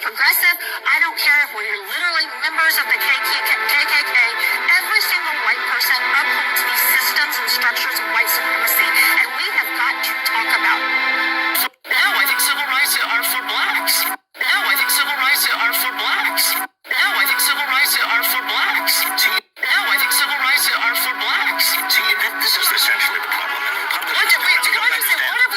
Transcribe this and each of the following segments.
progressive. I don't care if we're literally members of the KKK. Every single white person upholds these systems and structures of white supremacy, and we have got to talk about it. No, I think civil rights are for blacks. No, I think civil rights are for blacks. No, I think civil rights are for blacks. No, I think civil rights are for blacks. This is essentially the problem. What have we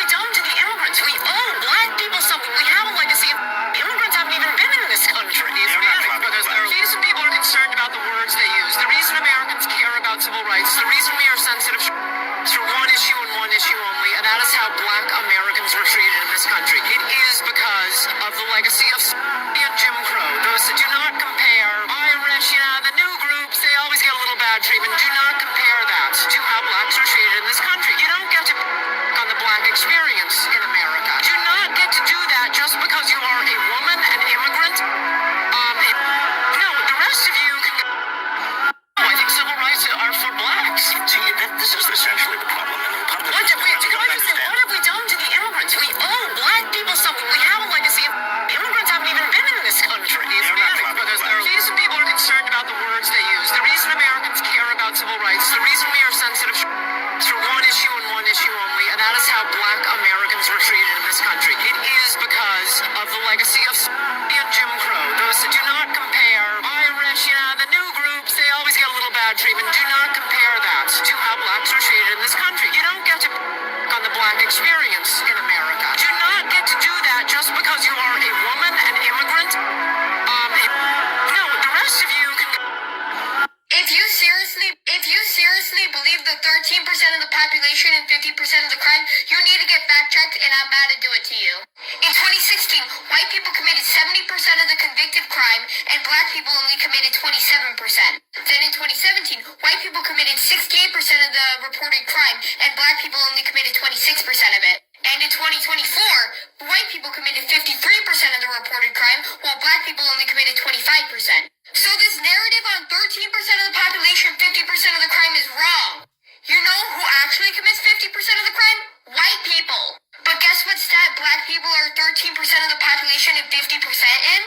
done to the immigrants? We owe black people something. We have a legacy. Immigrants haven't even been in this country. Because the reason people are concerned about the words they use, the reason Americans care about civil rights, the reason we are sensitive to one issue and one issue only, and that is how black Americans were treated in this country. It is because of the legacy of and Jim Crow. Those that do not compare Irish, the new groups, they always get a little bad treatment. Do not compare that to how blacks are treated in this country. You don't get to on the black experience in America. Do not get to do that just because you are a woman, an immigrant. No, the rest of you can go. I think civil rights are for blacks. This is essentially the problem. What have we done to the immigrants? We owe black people something. We have a legacy. Immigrants haven't even been in this country. Because the reason people are concerned about the words they use, the reason Americans care about civil rights, the reason we are sensitive to one issue and one issue only, and that is how black Americans were treated in this country. It is because of the legacy of and Jim Crow. Those that do not compare Irish, the new groups, they always get a little bad treatment. Do not compare that to how blacks are treated in this country. You don't get to on the black experience in America. Do not get to do that just because you are a woman, an immigrant. No, the rest of you can go. If you seriously believe that 13% of the population and 50% of the crime, you need to get fact-checked, and I'm about to do it to you. In 2016, white people committed 70% of the convicted crime, and black people only committed 27%. Then in 2017, white people committed 68% of the reported crime, and black people only committed 26% of it. And in 2024, white people committed 53% of the reported crime, while black people only committed 25%. So this narrative on 13% of the population, 50% of the crime is wrong. You know who actually commits 50% of the crime? White people. But guess what stat black people are 13% of the population and 50% in?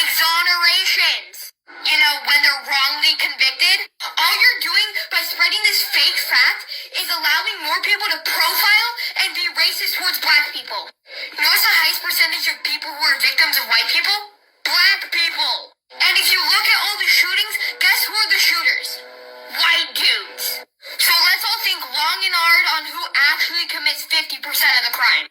Exonerations. When they're wrongly convicted, all you're doing by spreading this fake fact is allowing more people to profile and be racist towards black people. You know what's the highest percentage of people who are victims of white people? Black people. And if you look at all the shootings, guess who are the shooters? White dudes. So let's all think long and hard on who actually commits 50% of the crime.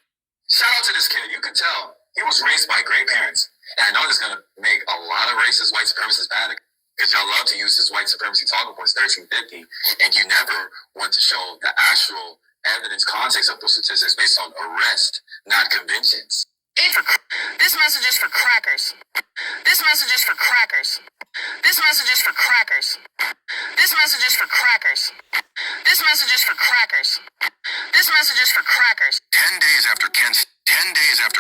Shout out to this kid. You could tell he was raised by great parents. And I know this is going to make a lot of racist white supremacists mad because y'all love to use this white supremacy talking points 1350, and you never want to show the actual evidence context of those statistics based on arrest, not conventions. This message is for crackers. This message is for crackers. This message is for crackers. This message is for crackers. This message is for crackers. This message is for crackers. 10 days after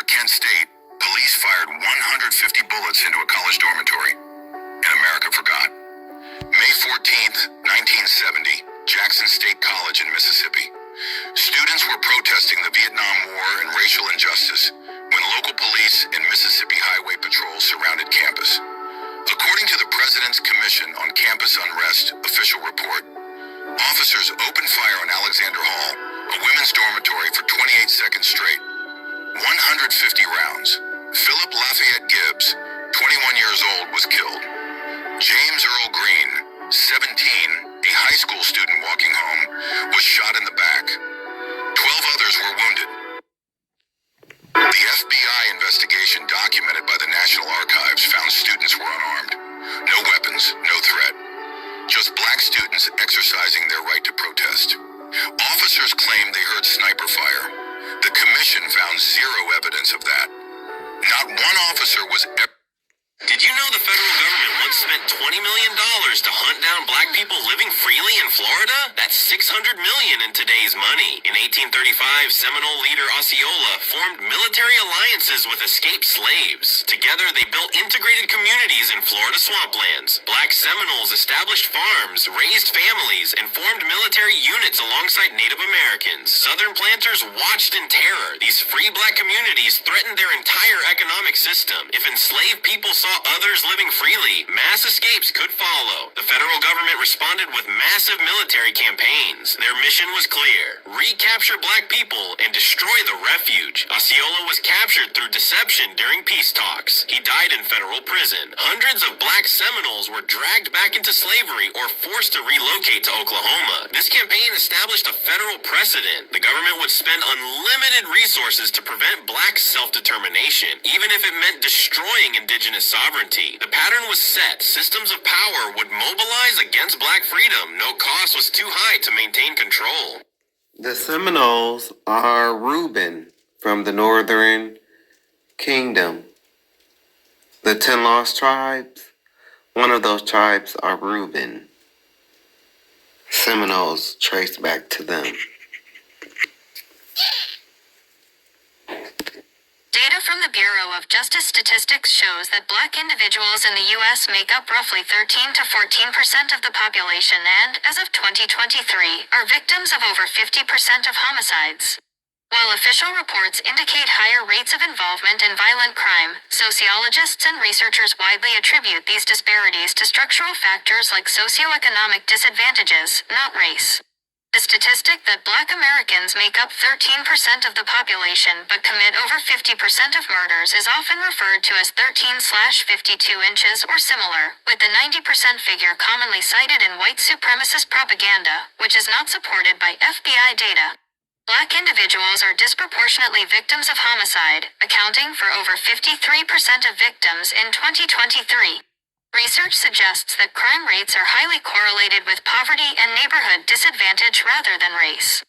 Kent State, police fired 150 bullets into a college dormitory, and America forgot. May 14th, 1970, Jackson State College in Mississippi. Students were protesting the Vietnam War and racial injustice when local police and Mississippi Highway Patrol surrounded campus. According to the President's Commission on Campus Unrest official report, officers opened fire on Alexander Hall, a women's dormitory, for 28 seconds straight. 150 rounds. Philip Lafayette Gibbs, 21 years old, was killed. James Earl Green, 17, a high school student walking home, was shot in the back. 12 others were wounded. The FBI investigation documented by the National Archives found students were unarmed. No weapons, no threat. Just black students exercising their right to protest. Officers claimed they heard sniper fire. The commission found zero evidence of that. Not one officer was ever... Did you know the federal government once spent $20 million to hunt down black people living freely in Florida? That's $600 million in today's money. In 1835, Seminole leader Osceola formed military alliances with escaped slaves. Together, they built integrated communities in Florida swamplands. Black Seminoles established farms, raised families, and formed military units alongside Native Americans. Southern planters watched in terror. These free black communities threatened their entire economic system. If enslaved people saw others living freely, mass escapes could follow. The federal government responded with massive military campaigns. Their mission was clear: recapture black people and destroy the refuge. Osceola was captured through deception during peace talks. He died in federal prison. Hundreds of black Seminoles were dragged back into slavery or forced to relocate to Oklahoma. This campaign established a federal precedent. The government would spend unlimited resources to prevent black self-determination, even if it meant destroying indigenous sovereignty. The pattern was set. Systems of power would mobilize against black freedom. No cost was too high to maintain control. The Seminoles are Reuben from the Northern Kingdom. The 10 lost tribes, one of those tribes are Reuben. Seminoles trace back to them. Data from the Bureau of Justice Statistics shows that black individuals in the U.S. make up roughly 13 to 14% of the population and, as of 2023, are victims of over 50% of homicides. While official reports indicate higher rates of involvement in violent crime, sociologists and researchers widely attribute these disparities to structural factors like socioeconomic disadvantages, not race. The statistic that black Americans make up 13% of the population but commit over 50% of murders is often referred to as 13/52 inches or similar, with the 90% figure commonly cited in white supremacist propaganda, which is not supported by FBI data. Black individuals are disproportionately victims of homicide, accounting for over 53% of victims in 2023. Research suggests that crime rates are highly correlated with poverty and neighborhood disadvantage rather than race.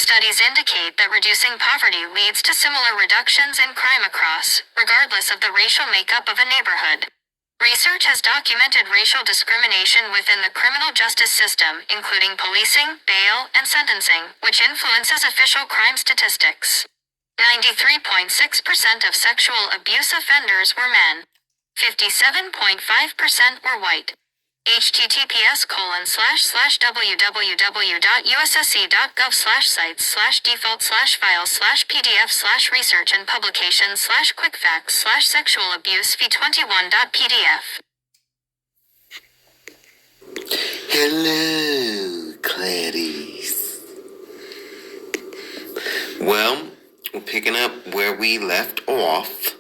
Studies indicate that reducing poverty leads to similar reductions in crime across, regardless of the racial makeup of a neighborhood. Research has documented racial discrimination within the criminal justice system, including policing, bail, and sentencing, which influences official crime statistics. 93.6% of sexual abuse offenders were men. 57.5% were white. https://www.ussc.gov/sites/default/files/pdf/research and publications/quickfacts/sexual abuse v21.pdf. Hello, Clarice. Well, we're picking up where we left off.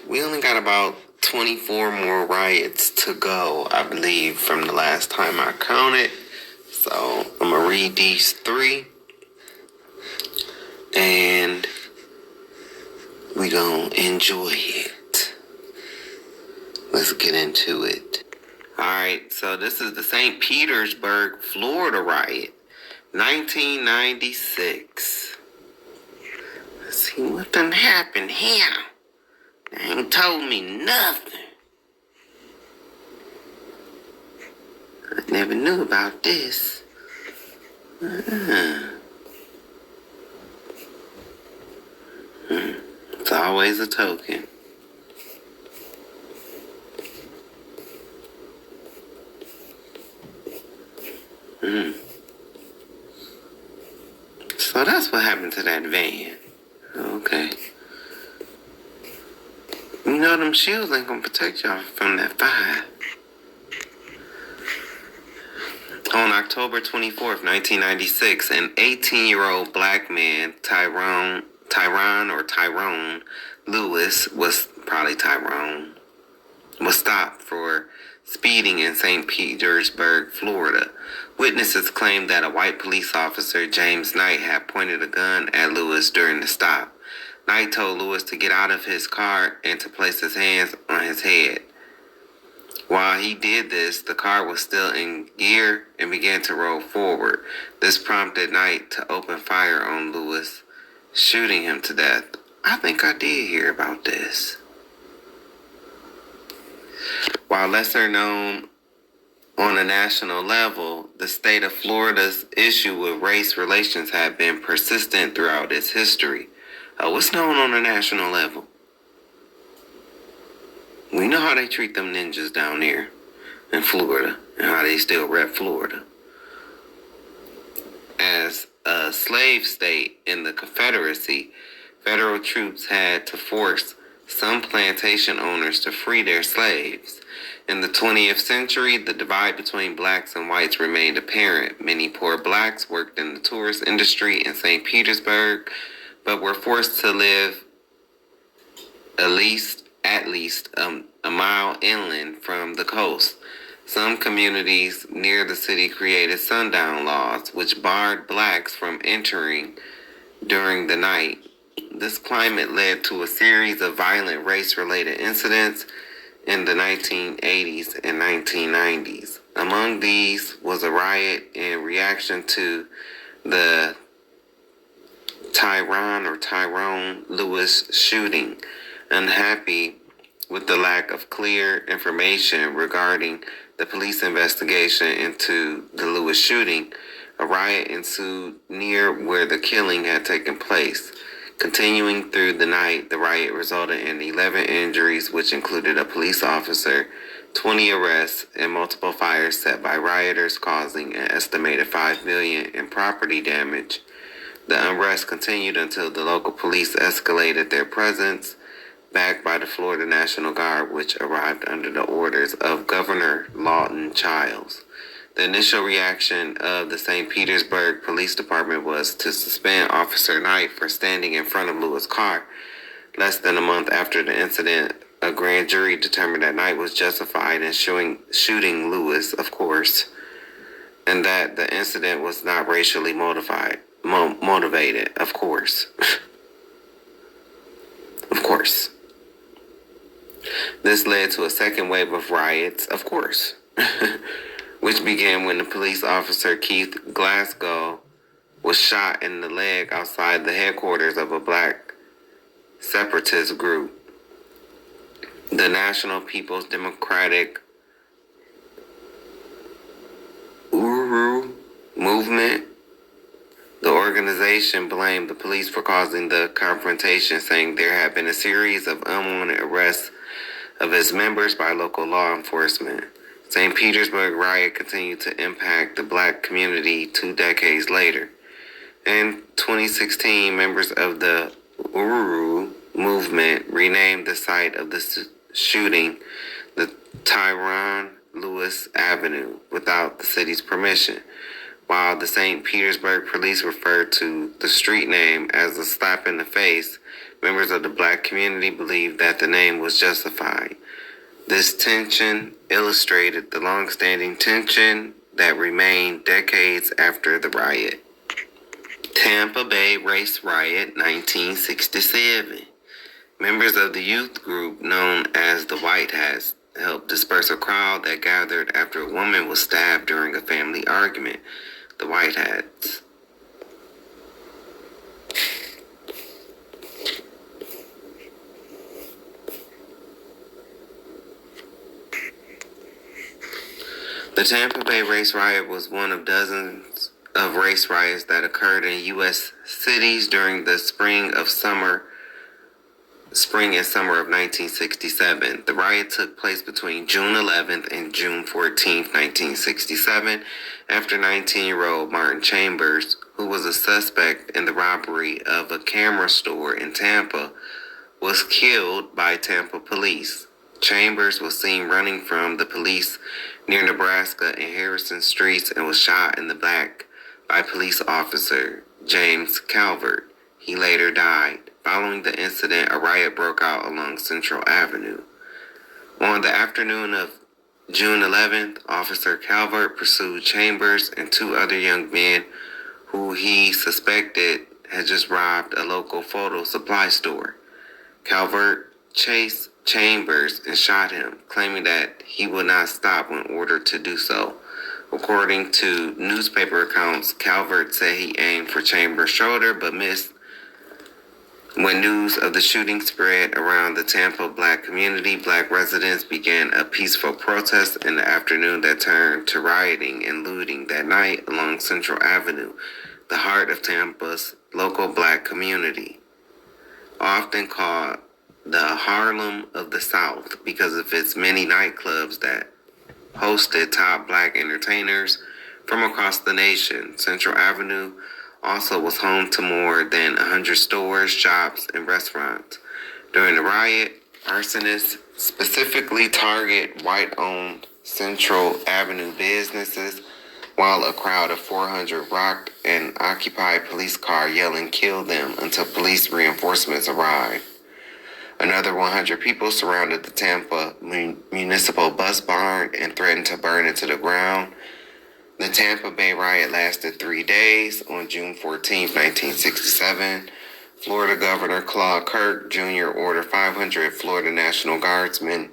We only got about 24 more riots to go, I believe, from the last time I counted. So I'm going to read these 3. And we going to enjoy it. Let's get into it. Alright, so this is the St. Petersburg, Florida riot. 1996. Let's see what done happened here. They ain't told me nothing. I never knew about this. It's always a token. So that's what happened to that van. Okay. You know them shoes ain't gonna protect y'all from that fire. On October 24th, 1996, an 18-year-old black man, Tyrone Lewis, was stopped for speeding in St. Petersburg, Florida. Witnesses claimed that a white police officer, James Knight, had pointed a gun at Lewis during the stop. Knight told Lewis to get out of his car and to place his hands on his head. While he did this, the car was still in gear and began to roll forward. This prompted Knight to open fire on Lewis, shooting him to death. I think I did hear about this. While lesser known on a national level, the state of Florida's issue with race relations have been persistent throughout its history. What's known on a national level? We know how they treat them ninjas down there in Florida and how they still rep Florida. As a slave state in the Confederacy, federal troops had to force some plantation owners to free their slaves. In the 20th century, the divide between blacks and whites remained apparent. Many poor blacks worked in the tourist industry in St. Petersburg, but were forced to live at least a mile inland from the coast. Some communities near the city created sundown laws, which barred blacks from entering during the night. This climate led to a series of violent race-related incidents in the 1980s and 1990s. Among these was a riot in reaction to the Tyrone Lewis shooting. Unhappy with the lack of clear information regarding the police investigation into the Lewis shooting, a riot ensued near where the killing had taken place. Continuing through the night, the riot resulted in 11 injuries, which included a police officer, 20 arrests, and multiple fires set by rioters, causing an estimated $5 million in property damage. The unrest continued until the local police escalated their presence, backed by the Florida National Guard, which arrived under the orders of Governor Lawton Chiles. The initial reaction of the St. Petersburg Police Department was to suspend Officer Knight for standing in front of Lewis' car. Less than a month after the incident, a grand jury determined that Knight was justified in shooting Lewis, of course, and that the incident was not racially motivated, of course. Of course. This led to a second wave of riots, of course, which began when the police officer Keith Glasgow was shot in the leg outside the headquarters of a black separatist group, the National People's Democratic Uru Movement. The organization blamed the police for causing the confrontation, saying there had been a series of unwanted arrests of its members by local law enforcement. St. Petersburg riot continued to impact the black community 2 decades later. In 2016, members of the Uru movement renamed the site of the shooting the Tyrone Lewis Avenue without the city's permission, while the St. Petersburg police referred to the street name as a slap in the face. Members of the black community believed that the name was justified. This tension illustrated the long-standing tension that remained decades after the riot. Tampa Bay Race Riot, 1967. Members of the youth group known as the White Hats helped disperse a crowd that gathered after a woman was stabbed during a family argument. The White Hats. The Tampa Bay Race Riot was one of dozens of race riots that occurred in U.S. cities during the spring and summer of 1967. The riot took place between June 11th and June 14th, 1967, after 19-year-old Martin Chambers, who was a suspect in the robbery of a camera store in Tampa, was killed by Tampa police. Chambers was seen running from the police near Nebraska and Harrison Streets and was shot in the back by police officer James Calvert. He later died. Following the incident, a riot broke out along Central Avenue. On the afternoon of June 11th, Officer Calvert pursued Chambers and 2 other young men who he suspected had just robbed a local photo supply store. Calvert chased Chambers and shot him, claiming that he would not stop when ordered to do so. According to newspaper accounts, Calvert said he aimed for Chambers' shoulder but missed. When news of the shooting spread around the Tampa black community, black residents began a peaceful protest in the afternoon that turned to rioting and looting that night along Central Avenue, the heart of Tampa's local black community. Often called the Harlem of the South because of its many nightclubs that hosted top black entertainers from across the nation. Central Avenue also was home to more than 100 stores, shops, and restaurants. During the riot, arsonists specifically target white-owned Central Avenue businesses, while a crowd of 400 rocked an occupied police car yelling, "Kill them," until police reinforcements arrived. Another 100 people surrounded the Tampa municipal bus barn and threatened to burn it to the ground. The Tampa Bay riot lasted 3 days. On June 14, 1967, Florida Governor Claude Kirk Jr. ordered 500 Florida National Guardsmen,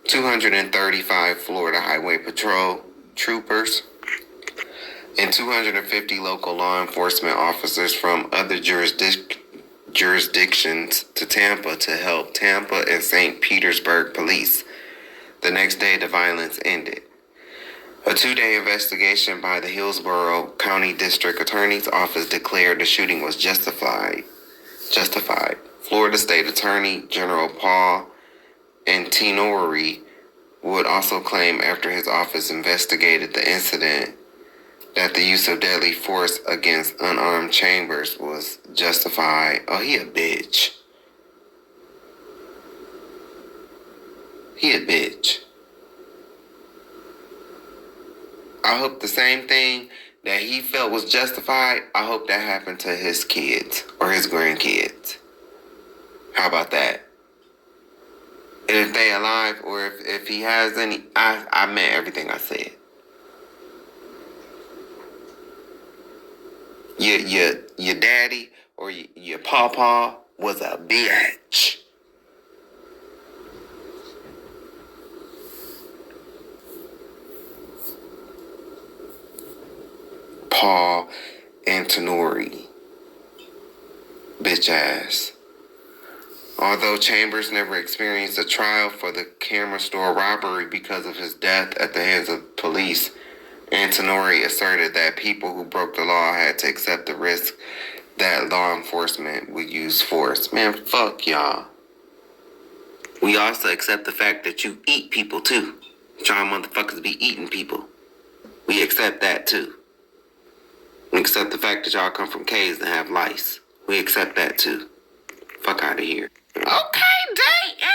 235 Florida Highway Patrol troopers, and 250 local law enforcement officers from other jurisdictions to Tampa to help Tampa and St. Petersburg police. The next day, the violence ended. A 2-day investigation by the Hillsborough County District Attorney's Office declared the shooting was justified. Florida State Attorney General Paul Antinori would also claim after his office investigated the incident that the use of deadly force against unarmed Chambers was justified. Oh, he a bitch. He a bitch. I hope the same thing that he felt was justified, I hope that happened to his kids or his grandkids. How about that? And if they alive or if he has any, I meant everything I said. Your daddy or your pawpaw was a bitch. Paul Antinori. Bitch ass. Although Chambers never experienced a trial for the camera store robbery because of his death at the hands of police, Antinori asserted that people who broke the law had to accept the risk that law enforcement would use force. Man, fuck y'all. We also accept the fact that you eat people too. Y'all motherfuckers be eating people. We accept that too. We accept the fact that y'all come from caves and have lice. We accept that too. Fuck out of here. Okay, Dayton.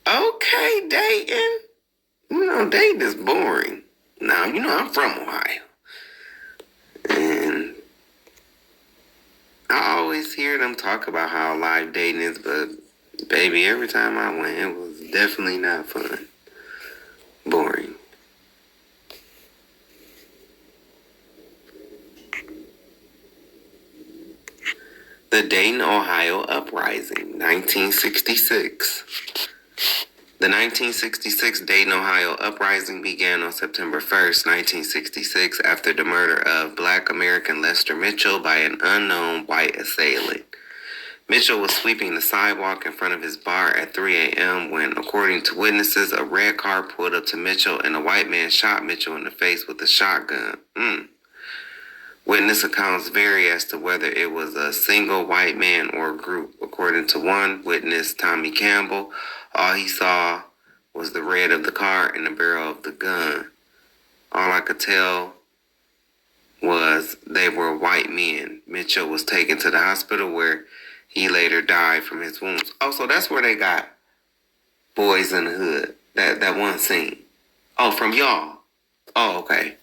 Okay, Dayton. You know, Dayton is boring. Now, you know, I'm from Ohio. And I always hear them talk about how live Dayton is, but baby, every time I went, it was definitely not fun. Boring. The Dayton, Ohio Uprising, 1966. The 1966 Dayton, Ohio Uprising began on September 1st, 1966, after the murder of Black American Lester Mitchell by an unknown white assailant. Mitchell was sweeping the sidewalk in front of his bar at 3 a.m. when, according to witnesses, a red car pulled up to Mitchell and a white man shot Mitchell in the face with a shotgun. Witness accounts vary as to whether it was a single white man or a group. According to one witness, Tommy Campbell, all he saw was the red of the car and the barrel of the gun. All I could tell was they were white men. Mitchell was taken to the hospital where he later died from his wounds. Oh, so that's where they got Boys in the Hood. That one scene. Oh, from y'all. Oh, okay.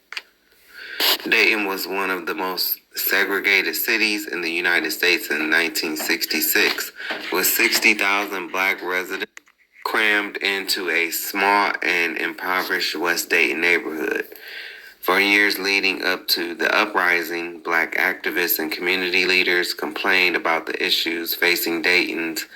Dayton was one of the most segregated cities in the United States in 1966, with 60,000 black residents crammed into a small and impoverished West Dayton neighborhood. For years leading up to the uprising, black activists and community leaders complained about the issues facing Dayton's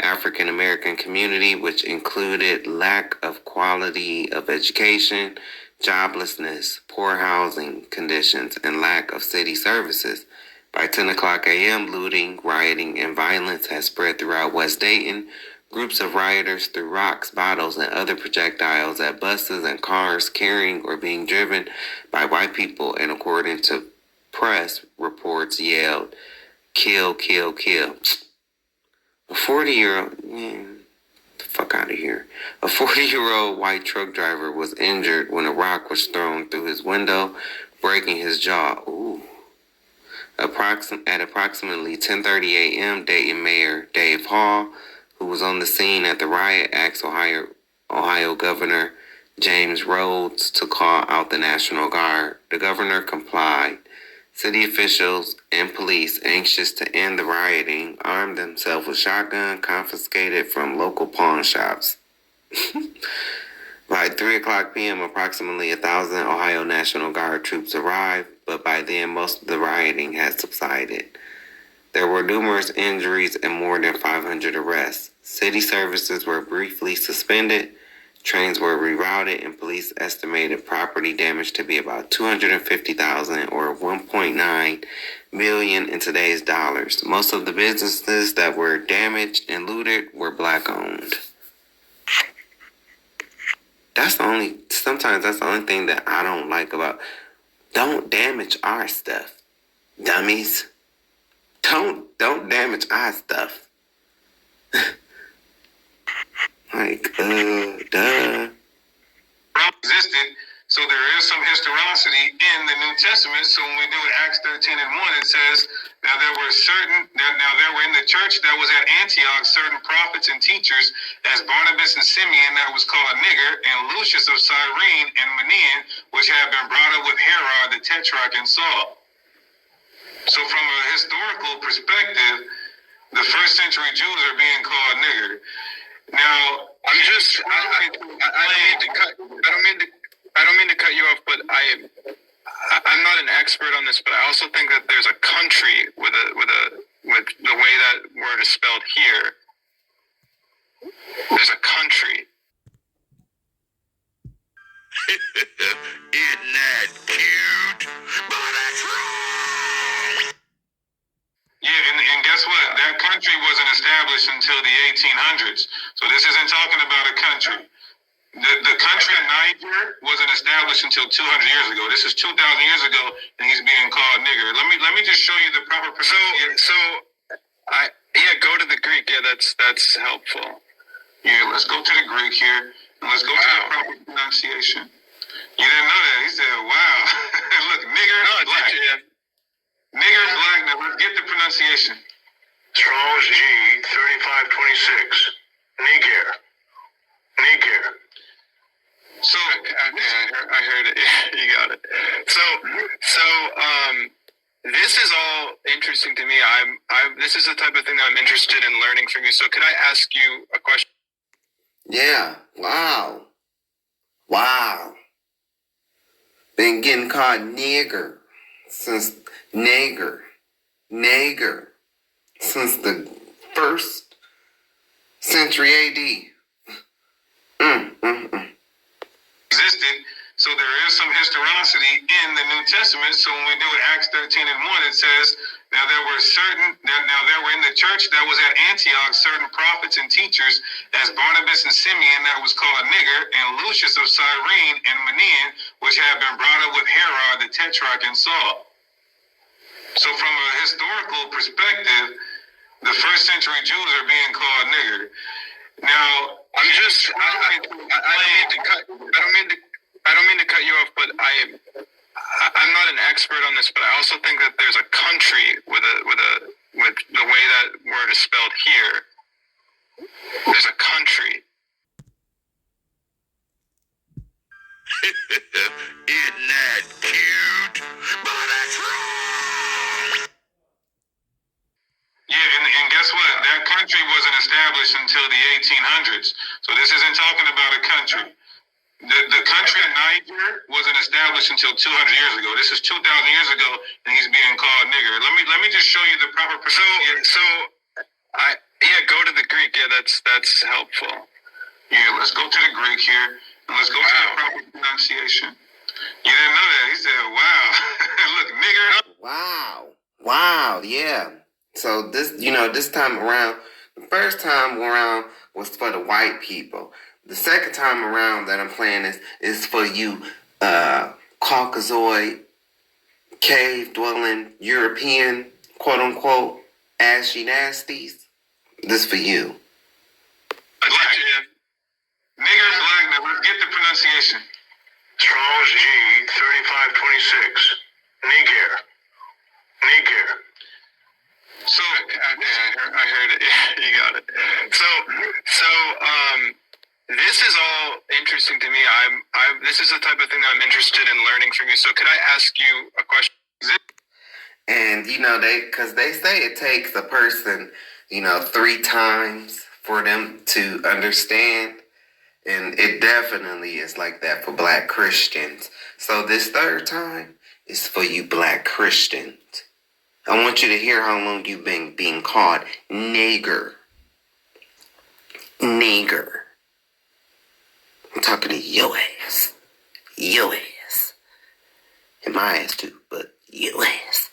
African American community, which included lack of quality of education, joblessness, poor housing conditions, and lack of city services. By 10 o'clock a.m., looting, rioting, and violence has spread throughout West Dayton. Groups of rioters threw rocks, bottles, and other projectiles at buses and cars carrying or being driven by white people, and according to press reports, yelled, "Kill, kill, kill." A 40-year-old, man, the fuck out of here. A 40-year-old white truck driver was injured when a rock was thrown through his window, breaking his jaw. Ooh. At approximately 10:30 a.m., Dayton Mayor Dave Hall, who was on the scene at the riot, asked Ohio Governor James Rhodes to call out the National Guard. The governor complied. City officials and police, anxious to end the rioting, armed themselves with shotguns confiscated from local pawn shops. By 3 o'clock p.m., approximately 1,000 Ohio National Guard troops arrived, but by then most of the rioting had subsided. There were numerous injuries and more than 500 arrests. City services were briefly suspended, trains were rerouted, and police estimated property damage to be about $250,000 or $1.9 million in today's dollars. Most of the businesses that were damaged and looted were black-owned. Sometimes that's the only thing that I don't like about, don't damage our stuff, dummies. Don't damage our stuff. Duh. Existed, so there is some historicity in the New Testament. So when we do Acts 13 and 1, it says, now there were in the church that was at Antioch certain prophets and teachers, as Barnabas and Simeon, that was called a nigger, and Lucius of Cyrene and Manaen, which had been brought up with Herod the Tetrarch and Saul. So from a historical perspective, the first century Jews are being called nigger. Now, I don't mean to cut you off, but I'm not an expert on this, but I also think that there's a country with the way that word is spelled here. There's a country. Isn't that cute? But it's wrong! Yeah, and guess what? That country wasn't established until the 1800s. So this isn't talking about a country. The country of Niger wasn't established until 200 years ago. This is 2,000 years ago, and he's being called nigger. Let me just show you the proper pronunciation. Go to the Greek. Yeah, that's helpful. Yeah, let's go to the Greek here, and let's go to the proper pronunciation. You didn't know that? He said, "Wow." Look, nigger, black. Nigger, black. Now let's get the pronunciation. Strong's G 3526. Niger. So I heard it. You got it. So this is all interesting to me. This is the type of thing that I'm interested in learning from you. So could I ask you a question? Yeah. Wow. Been getting called nigger since since the 1st century AD. Existed, so there is some historicity in the New Testament. So when we do Acts 13 and 1, it says, now there were in the church that was at Antioch certain prophets and teachers, as Barnabas and Simeon, that was called a nigger, and Lucius of Cyrene and Manaen, which had been brought up with Herod the Tetrarch and Saul. So from a historical perspective, the first century Jews are being called nigger. Now, I don't mean to cut you off, but I'm not an expert on this, but I also think that there's a country with the way that word is spelled here. There's a country. Isn't that cute? But it's wrong! Yeah, and guess what? That country wasn't established until the 1800s. So this isn't talking about a country. The country of Niger wasn't established until 200 years ago. This is 2,000 years ago, and he's being called nigger. Let me just show you the proper pronunciation. Go to the Greek. Yeah, that's helpful. Yeah, let's go to the Greek here, and let's go to the proper pronunciation. Wow, yeah. So this time around, the first time around was for the white people. The second time around that I'm playing is for you, Caucasoid, cave-dwelling, European, quote-unquote, ashy nasties. This for you. Black. Nigger, black, now let's get the pronunciation. Strong's G 3526. Nigger. So I heard it. You got it. This is all interesting to me. This is the type of thing that I'm interested in learning from you. So could I ask you a question? And because they say it takes a person, 3 times for them to understand. And it definitely is like that for black Christians. So this third time is for you black Christians. I want you to hear how long you've been being called nigger. Nigger. I'm talking to your ass. Your ass. And my ass too, but your ass.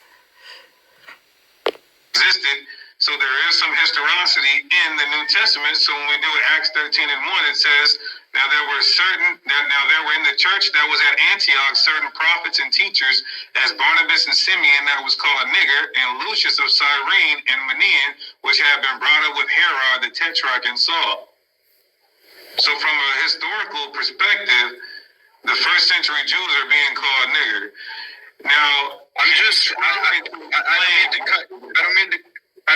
Existed, so there is some historicity in the New Testament. So when we do Acts 13:1, it says, now there were in the church that was at Antioch certain prophets and teachers, as Barnabas and Simeon, that was called Nigger, and Lucius of Cyrene and Manaen, which had been brought up with Herod the Tetrarch and Saul. So from a historical perspective, the first century Jews are being called nigger. Now, I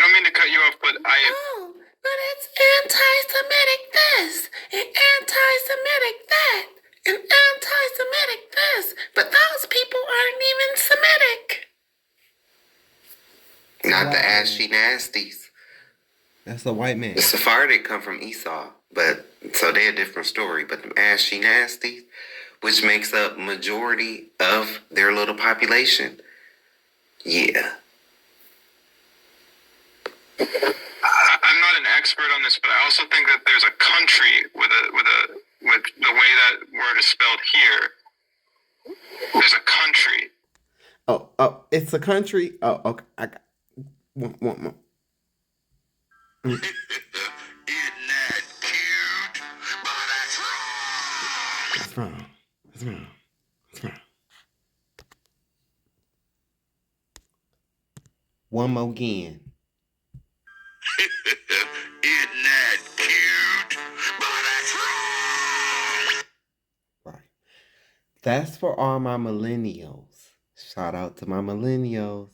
don't mean to cut you off, but Oh, but it's anti-Semitic this, and anti-Semitic that, and anti-Semitic this, but those people aren't even Semitic. Not the ashy nasties. That's a white man. The Sephardic come from Esau, but so they're a different story. But the ashy nasties, which makes up majority of their little population, yeah. I'm not an expert on this, but I also think that there's a country with the way that word is spelled here. There's a country. Oh, it's a country. Oh, okay. I got one more. Isn't that cute? But That's wrong. That's wrong. That's wrong. One more again. Isn't that cute? But that's wrong. Right. That's for all my millennials. Shout out to my millennials.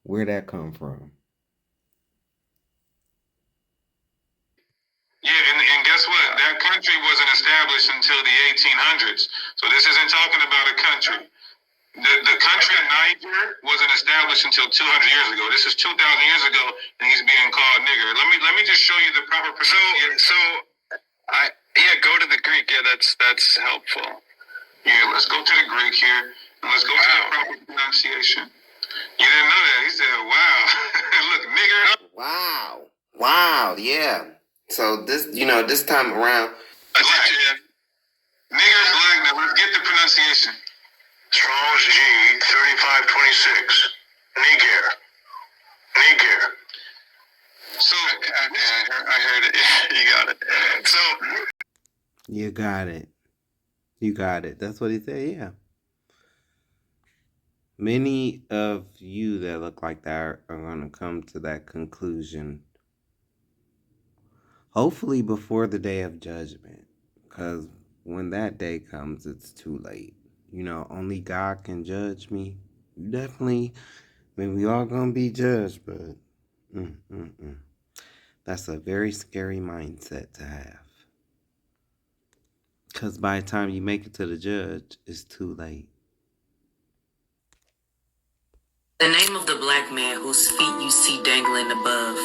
Where'd that come from? Yeah, and guess what? That country wasn't established until the 1800s. So this isn't talking about a country. The country of Niger wasn't established until 200 years ago. This is 2,000 years ago, and he's being called nigger. Let me just show you the proper pronunciation. Go to the Greek. Yeah, that's helpful. Yeah, let's go to the Greek here, and let's go to the proper pronunciation. You didn't know that? He said, "Wow, look, nigger." Wow, yeah. So this time around, Black. Nigger, black. Now let's get the pronunciation. Strong's G 3526. Nigger. So I heard it. You got it. So You got it. That's what he said. Yeah. Many of you that look like that are going to come to that conclusion. Hopefully before the day of judgment. Because when that day comes, it's too late. Only God can judge me. Definitely, we all going to be judged, but that's a very scary mindset to have. Because by the time you make it to the judge, it's too late. The name of the black man whose feet you see dangling above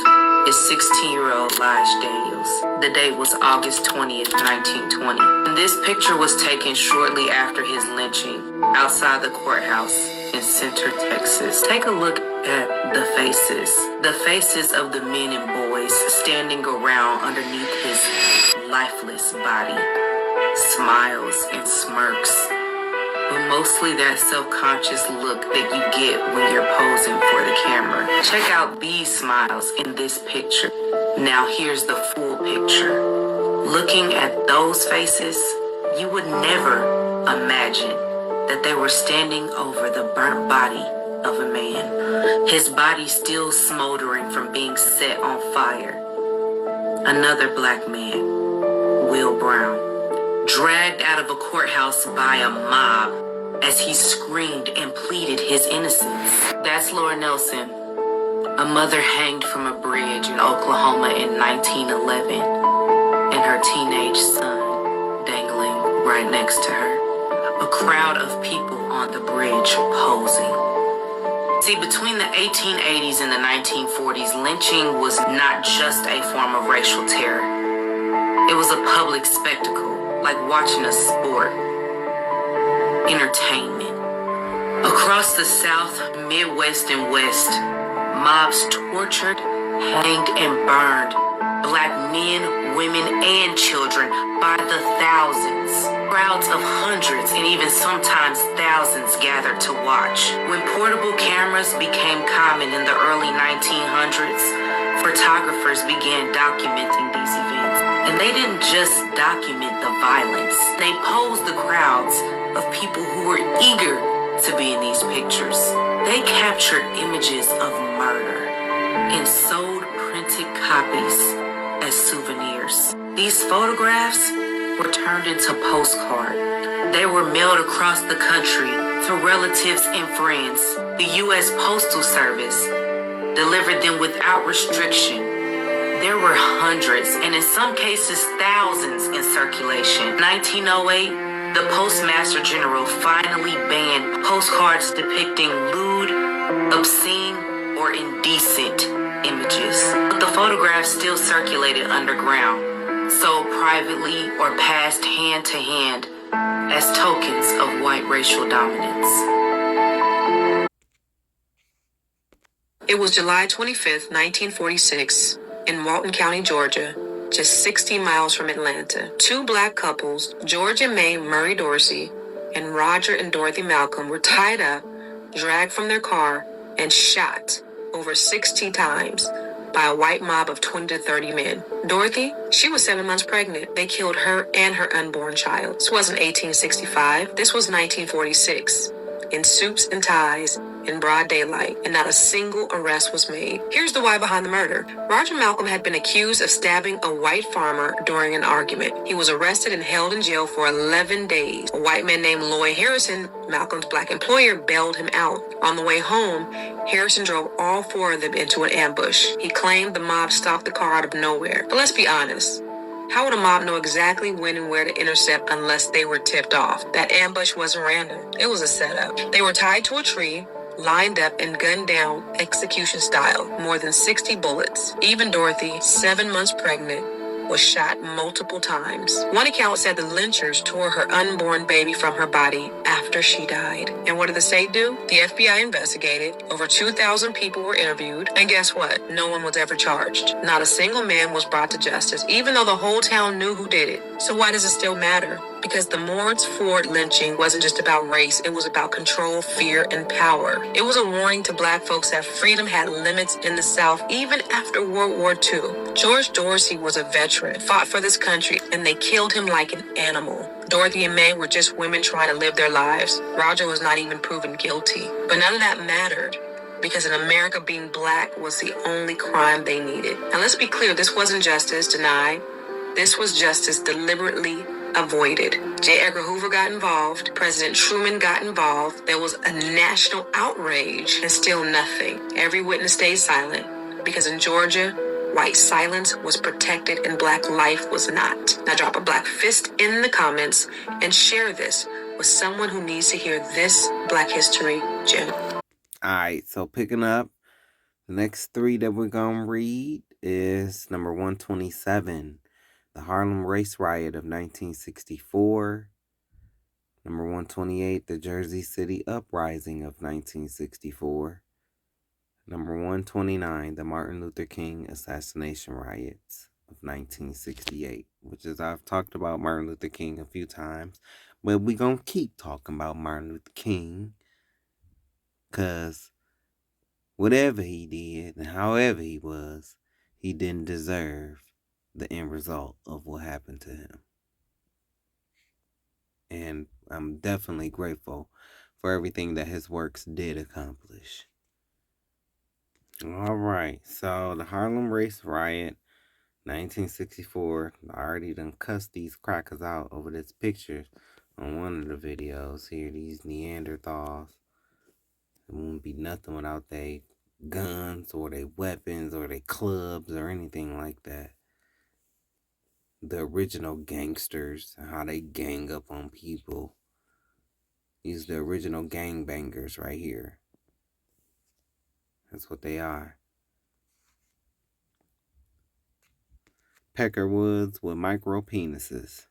is 16-year-old Lige Daniels. The date was August 20th, 1920. And this picture was taken shortly after his lynching outside the courthouse in Center, Texas. Take a look at the faces of the men and boys standing around underneath his lifeless body. Smiles and smirks. But mostly that self-conscious look that you get when you're posing for camera. Check out these smiles in this picture. Now here's the full picture. Looking at those faces, you would never imagine that they were standing over the burnt body of a man. His body still smoldering from being set on fire. Another black man, Will Brown, dragged out of a courthouse by a mob as he screamed and pleaded his innocence. That's Laura Nelson, a mother hanged from a bridge in Oklahoma in 1911, and her teenage son dangling right next to her. A crowd of people on the bridge posing. See, between the 1880s and the 1940s, lynching was not just a form of racial terror. It was a public spectacle, like watching a sport. Entertainment. Across the South, Midwest, and West, mobs tortured, hanged, and burned black men, women, and children by the thousands. Crowds of hundreds and even sometimes thousands gathered to watch. When portable cameras became common in the early 1900s, photographers began documenting these events. And they didn't just document the violence. They posed the crowds of people who were eager to be in these pictures. They captured images of murder and sold printed copies as souvenirs. These photographs were turned into postcards. They were mailed across the country to relatives and friends. The U.S. Postal Service delivered them without restriction. There were hundreds, and in some cases, thousands in circulation. 1908, the Postmaster General finally banned postcards depicting lewd, obscene, or indecent images. But the photographs still circulated underground, sold privately or passed hand to hand as tokens of white racial dominance. It was July 25th, 1946, in Walton County, Georgia, just 60 miles from Atlanta. Two black couples, George and Mae Murray Dorsey and Roger and Dorothy Malcolm, were tied up, dragged from their car, and shot over 60 times by a white mob of 20 to 30 men. Dorothy, she was 7 months pregnant. They killed her and her unborn child. This wasn't 1865. This was 1946. In suits and ties, in broad daylight, and not a single arrest was made. Here's the why behind the murder. Roger Malcolm had been accused of stabbing a white farmer during an argument. He was arrested and held in jail for 11 days. A white man named Lloyd Harrison, Malcolm's black employer, bailed him out. On the way home, Harrison drove all four of them into an ambush. He claimed the mob stalked the car out of nowhere. But let's be honest. How would a mob know exactly when and where to intercept unless they were tipped off? That ambush wasn't random. It was a setup. They were tied to a tree, lined up, and gunned down execution style. More than 60 bullets. Even Dorothy, 7 months pregnant, was shot multiple times. One account said the lynchers tore her unborn baby from her body after she died. And what did the state do? The FBI investigated. Over 2,000 people were interviewed. And guess what? No one was ever charged. Not a single man was brought to justice, even though the whole town knew who did it. So why does it still matter? Because the Moores Ford lynching wasn't just about race, it was about control, fear, and power. It was a warning to black folks that freedom had limits in the South, even after World War II. George Dorsey was a veteran, fought for this country, and they killed him like an animal. Dorothy and Mae were just women trying to live their lives. Roger was not even proven guilty. But none of that mattered, because in America, being black was the only crime they needed. Now let's be clear, this wasn't justice denied. This was justice deliberately avoided. J. Edgar Hoover got involved. President Truman got involved. There was a national outrage, and still nothing. Every witness stayed silent, because in Georgia, white silence was protected and black life was not. Now drop a black fist in the comments and share this with someone who needs to hear this Black History gem. Alright, so picking up, the next three that we're going to read is number 127. The Harlem Race Riot of 1964. Number 128, the Jersey City Uprising of 1964. Number 129, the Martin Luther King Assassination Riots of 1968. Which is, I've talked about Martin Luther King a few times. But we're going to keep talking about Martin Luther King. Because whatever he did and however he was, he didn't deserve the end result of what happened to him. And I'm definitely grateful for everything that his works did accomplish. All right, so the Harlem Race Riot, 1964. I already done cussed these crackers out over this picture on one of the videos here. These Neanderthals. It wouldn't be nothing without their guns or their weapons or their clubs or anything like that. The original gangsters, how they gang up on people. These are the original gangbangers right here. That's what they are. Peckerwoods with micro penises.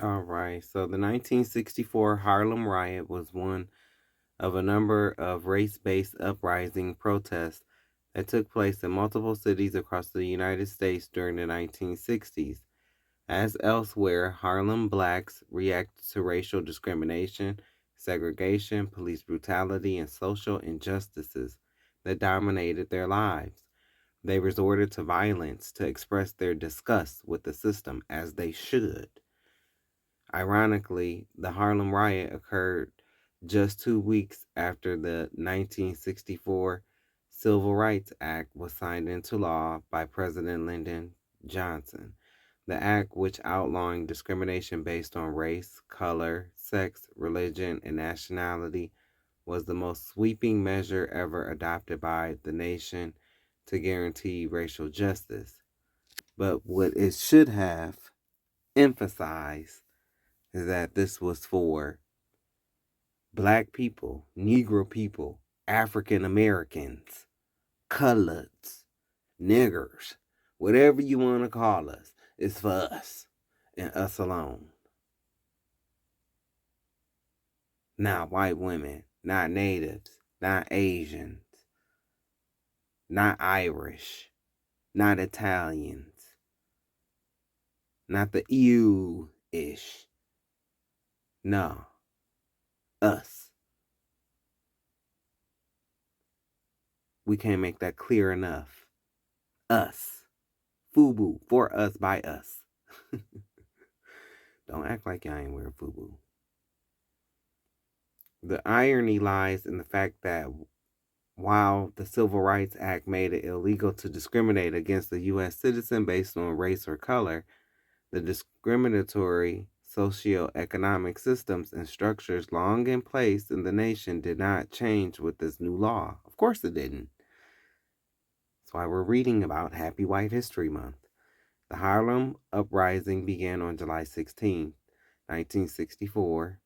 Alright, so the 1964 Harlem Riot was one of a number of race-based uprising protests that took place in multiple cities across the United States during the 1960s. As elsewhere, Harlem blacks reacted to racial discrimination, segregation, police brutality, and social injustices that dominated their lives. They resorted to violence to express their disgust with the system, as they should. Ironically, the Harlem Riot occurred just 2 weeks after the 1964 Civil Rights Act was signed into law by President Lyndon Johnson. The act, which outlawing discrimination based on race, color, sex, religion, and nationality, was the most sweeping measure ever adopted by the nation to guarantee racial justice. But what it should have emphasized is that this was for black people, Negro people, African Americans, coloreds, niggers, whatever you want to call us. It's for us and us alone. Not white women, not natives, not Asians, not Irish, not Italians, not the EU-ish. No, us. We can't make that clear enough. Us. FUBU, for us, by us. Don't act like y'all ain't wearing FUBU. The irony lies in the fact that while the Civil Rights Act made it illegal to discriminate against a U.S. citizen based on race or color, the discriminatory socioeconomic systems and structures long in place in the nation did not change with this new law. Of course it didn't. That's why we're reading about Happy White History Month. The Harlem Uprising began on July 16, 1964,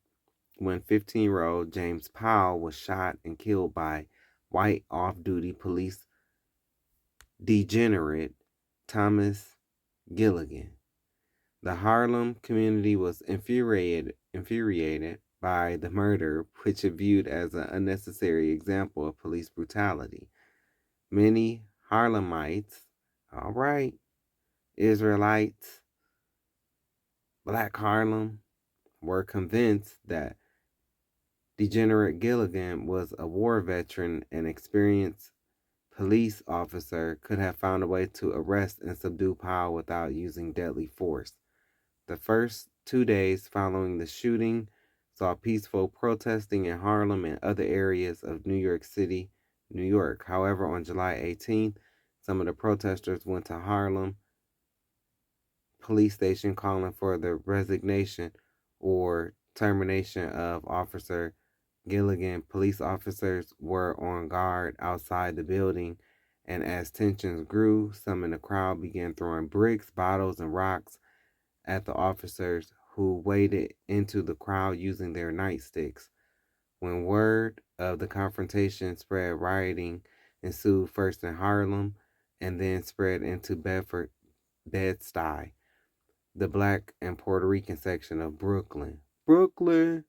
when 15-year-old James Powell was shot and killed by white off-duty police degenerate Thomas Gilligan. The Harlem community was infuriated by the murder, which it viewed as an unnecessary example of police brutality. Many Harlemites, all right, Israelites, Black Harlem, were convinced that degenerate Gilligan was a war veteran and experienced police officer could have found a way to arrest and subdue Powell without using deadly force. The first 2 days following the shooting saw peaceful protesting in Harlem and other areas of New York City, New York. However, on July 18th, some of the protesters went to Harlem police station calling for the resignation or termination of Officer Gilligan. Police officers were on guard outside the building, and as tensions grew, some in the crowd began throwing bricks, bottles, and rocks at the officers, who waded into the crowd using their nightsticks. When word of the confrontation spread, rioting ensued first in Harlem and then spread into Bed-Stuy, the Black and Puerto Rican section of Brooklyn. Brooklyn.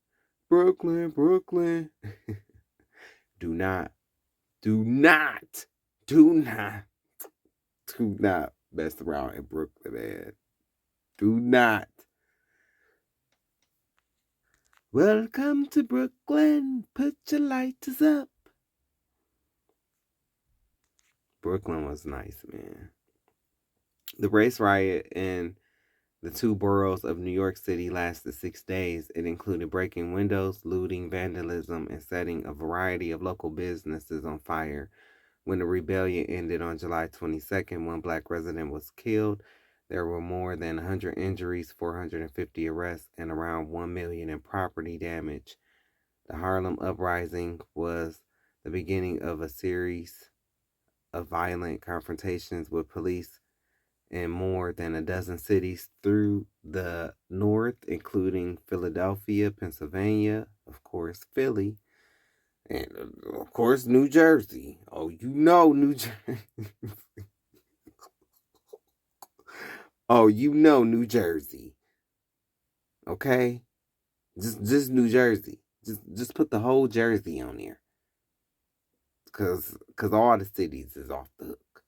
Do not mess around in Brooklyn, man. Do not. Welcome to Brooklyn. Put your lighters up. Brooklyn was nice, man. The race riot in the two boroughs of New York City lasted 6 days. It included breaking windows, looting, vandalism, and setting a variety of local businesses on fire. When the rebellion ended on July 22nd, one black resident was killed. There were more than 100 injuries, 450 arrests, and around $1 million in property damage. The Harlem Uprising was the beginning of a series of violent confrontations with police in more than a dozen cities through the North, including Philadelphia, Pennsylvania, of course, Philly, and of course, New Jersey. Oh, you know New Jersey. Oh, you know New Jersey. Okay? Just New Jersey. Just put the whole Jersey on there. Cause all the cities is off the hook.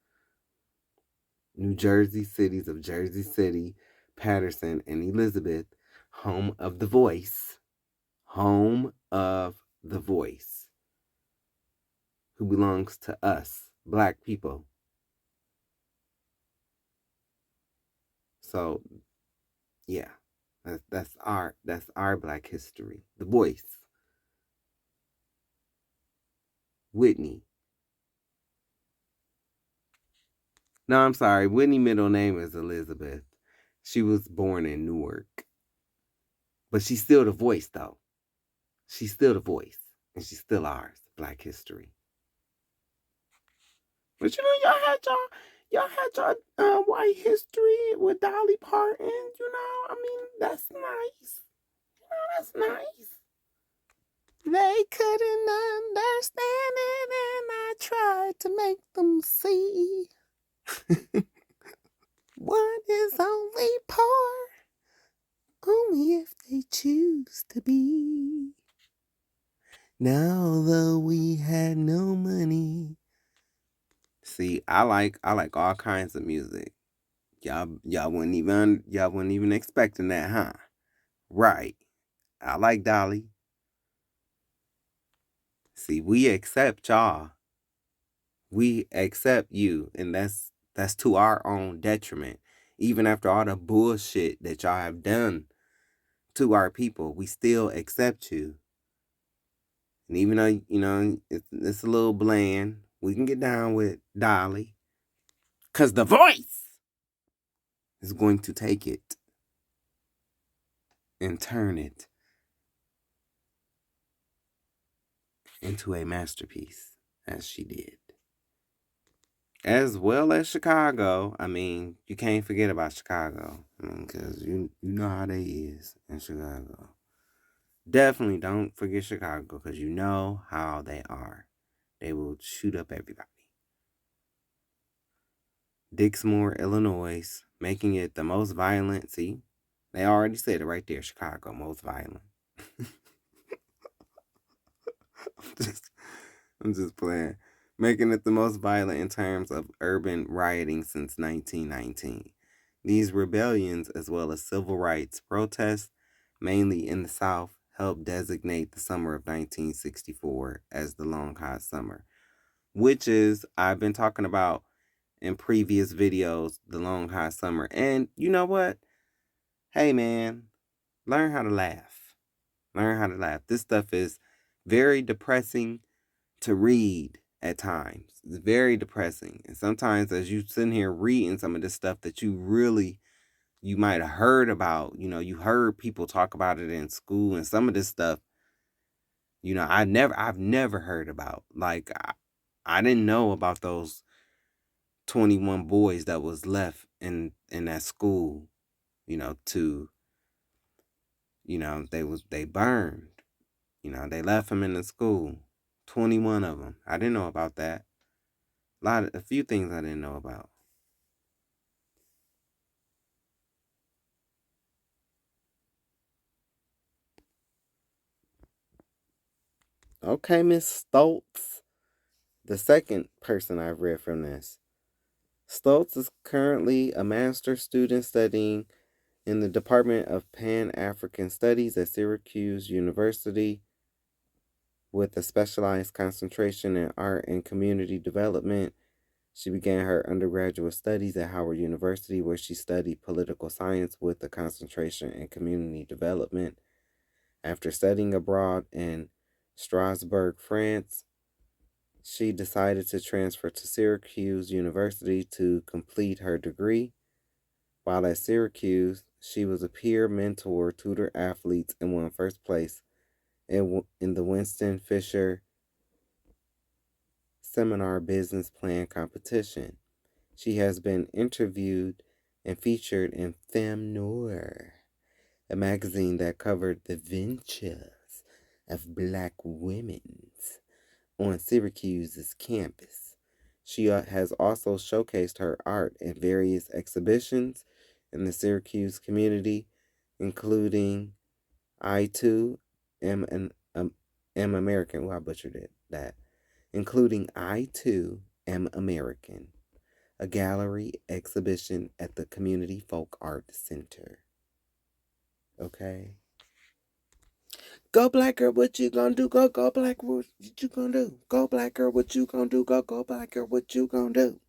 New Jersey, cities of Jersey City, Patterson, and Elizabeth, home of The Voice. Home of The Voice. Who belongs to us, black people. So, yeah, that's our black history. The Voice. Whitney. No, I'm sorry. Whitney's middle name is Elizabeth. She was born in Newark. But she's still the voice, though. She's still the voice. And she's still ours. Black history. But you know, y'all had your white history with Dolly Parton. You know, I mean, that's nice. You know, that's nice. They couldn't understand it, and I tried to make them see what is only poor, only if they choose to be. Now, though we had no money. See, I like all kinds of music. Y'all wouldn't even expecting that, huh? Right. I like Dolly. See, we accept y'all. We accept you, and that's to our own detriment. Even after all the bullshit that y'all have done to our people, we still accept you. And even though, you know, it's a little bland, we can get down with Dolly. Because The Voice is going to take it and turn it into a masterpiece, as she did. As well as Chicago. I mean, you can't forget about Chicago. I mean, because you know how they is in Chicago. Definitely don't forget Chicago, because you know how they are. They will shoot up everybody. Dixmoor, Illinois, making it the most violent. See, they already said it right there. Chicago, most violent. I'm just playing. Making it the most violent in terms of urban rioting since 1919. These rebellions, as well as civil rights protests, mainly in the South, helped designate the summer of 1964 as the Long Hot Summer, which is, I've been talking about in previous videos, the Long Hot Summer. And you know what? Hey, man, learn how to laugh. Learn how to laugh. This stuff is very depressing to read at times. It's very depressing. And sometimes as you sitting here reading some of this stuff that you might have heard about, you know, you heard people talk about it in school, and some of this stuff, you know, I've never heard about. Like, I didn't know about those 21 boys that was left in that school, you know, they burned, you know, they left them in the school. 21 of them. I didn't know about that. A few things I didn't know about. Okay, Miss Stoltz. The second person I've read from this. Stoltz is currently a master's student studying in the Department of Pan-African Studies at Syracuse University with a specialized concentration in art and community development. She began her undergraduate studies at Howard University, where she studied political science with a concentration in community development. After studying abroad in Strasbourg, France, she decided to transfer to Syracuse University to complete her degree. While at Syracuse, she was a peer mentor, tutor athletes, and won first place in the Winston Fisher Seminar Business Plan competition. She has been interviewed and featured in Femme Noire, a magazine that covered the ventures of Black women on Syracuse's campus. She has also showcased her art in various exhibitions in the Syracuse community, including I Too Am American. Well, I butchered that. Including I Too Am American, a gallery exhibition at the Community Folk Art Center. Okay? Go black girl, what you gonna do? Go black girl, what you gonna do? Go black girl, what you gonna do? Go black girl, what you gonna do?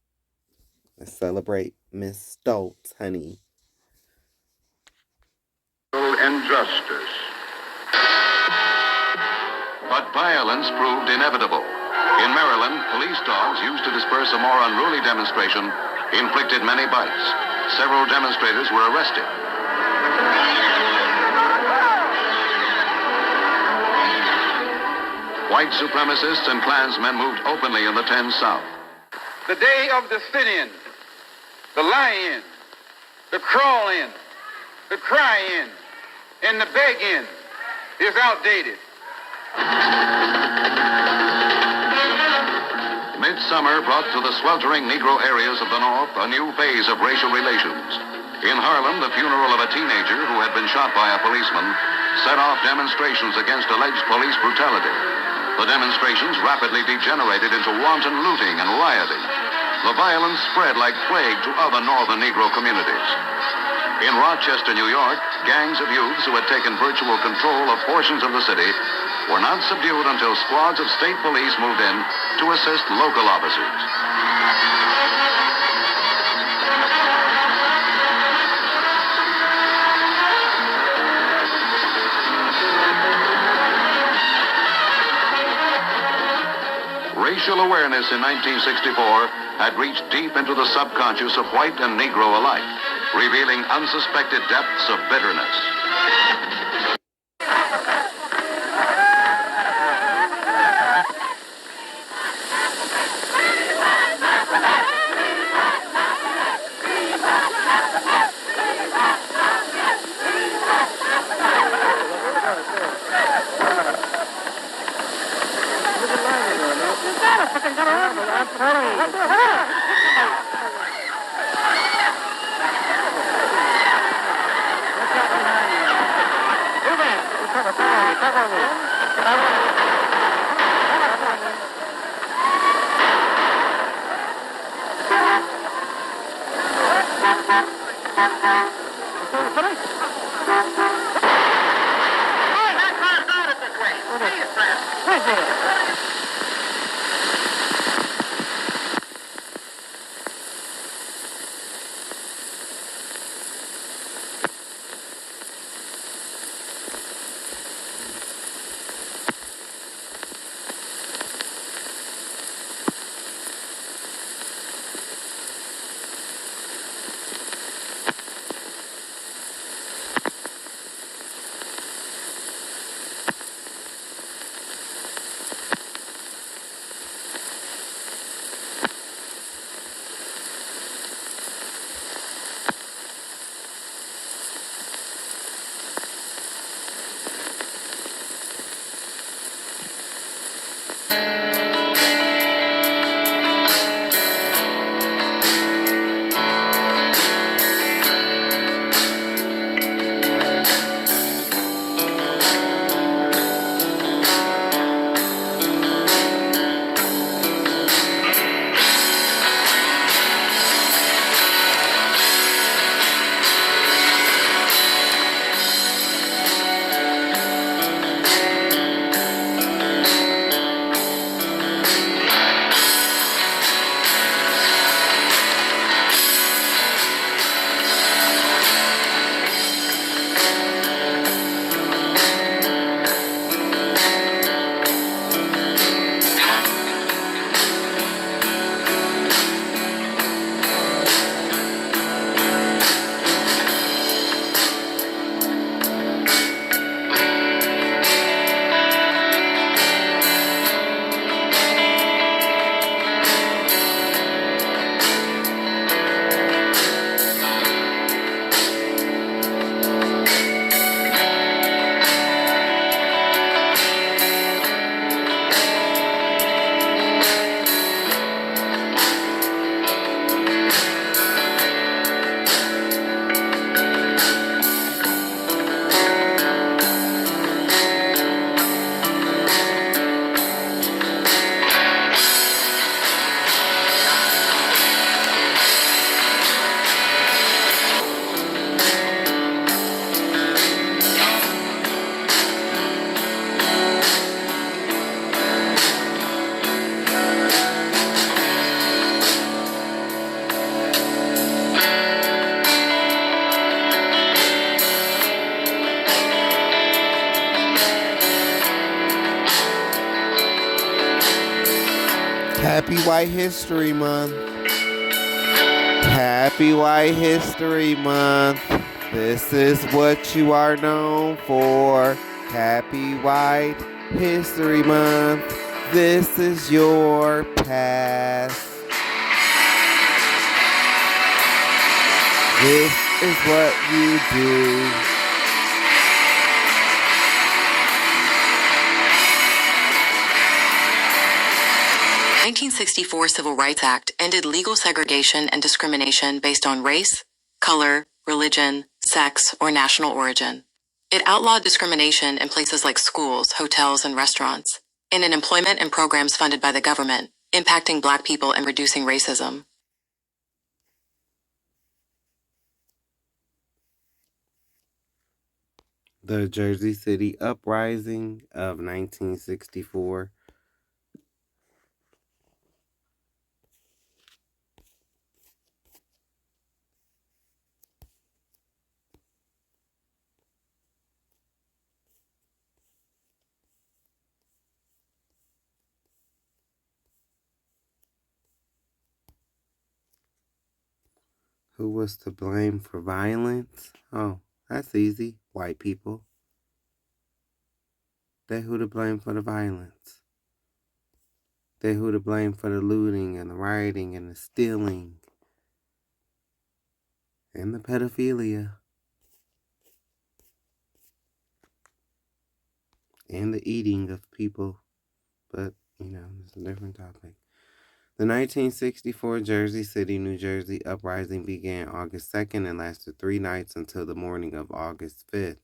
Let's celebrate Miss Stoltz, honey. Injustice. But violence proved inevitable. In Maryland, police dogs used to disperse a more unruly demonstration inflicted many bites. Several demonstrators were arrested. White supremacists and Klansmen moved openly in the 10 South. The day of the sit-in, the lie-in, the crawl-in, the cry-in, and the beg-in is outdated. Midsummer brought to the sweltering Negro areas of the North a new phase of racial relations. In Harlem, the funeral of a teenager who had been shot by a policeman set off demonstrations against alleged police brutality. The demonstrations rapidly degenerated into wanton looting and rioting. The violence spread like plague to other northern Negro communities. In Rochester, New York, gangs of youths who had taken virtual control of portions of the city were not subdued until squads of state police moved in to assist local officers. Racial awareness in 1964 had reached deep into the subconscious of white and Negro alike, revealing unsuspected depths of bitterness. Happy White History Month. Happy White History Month. This is what you are known for. Happy White History Month. This is your past. This is what you do. 1964 Civil Rights Act ended legal segregation and discrimination based on race, color, religion, sex, or national origin. It outlawed discrimination in places like schools, hotels, and restaurants, and in employment and programs funded by the government, impacting Black people and reducing racism. The Jersey City Uprising of 1964. Who was to blame for violence? Oh, that's easy. White people. They who to blame for the violence. They who to blame for the looting and the rioting and the stealing and the pedophilia and the eating of people. But, it's a different topic. The 1964 Jersey City, New Jersey uprising began August 2nd and lasted 3 nights until the morning of August 5th.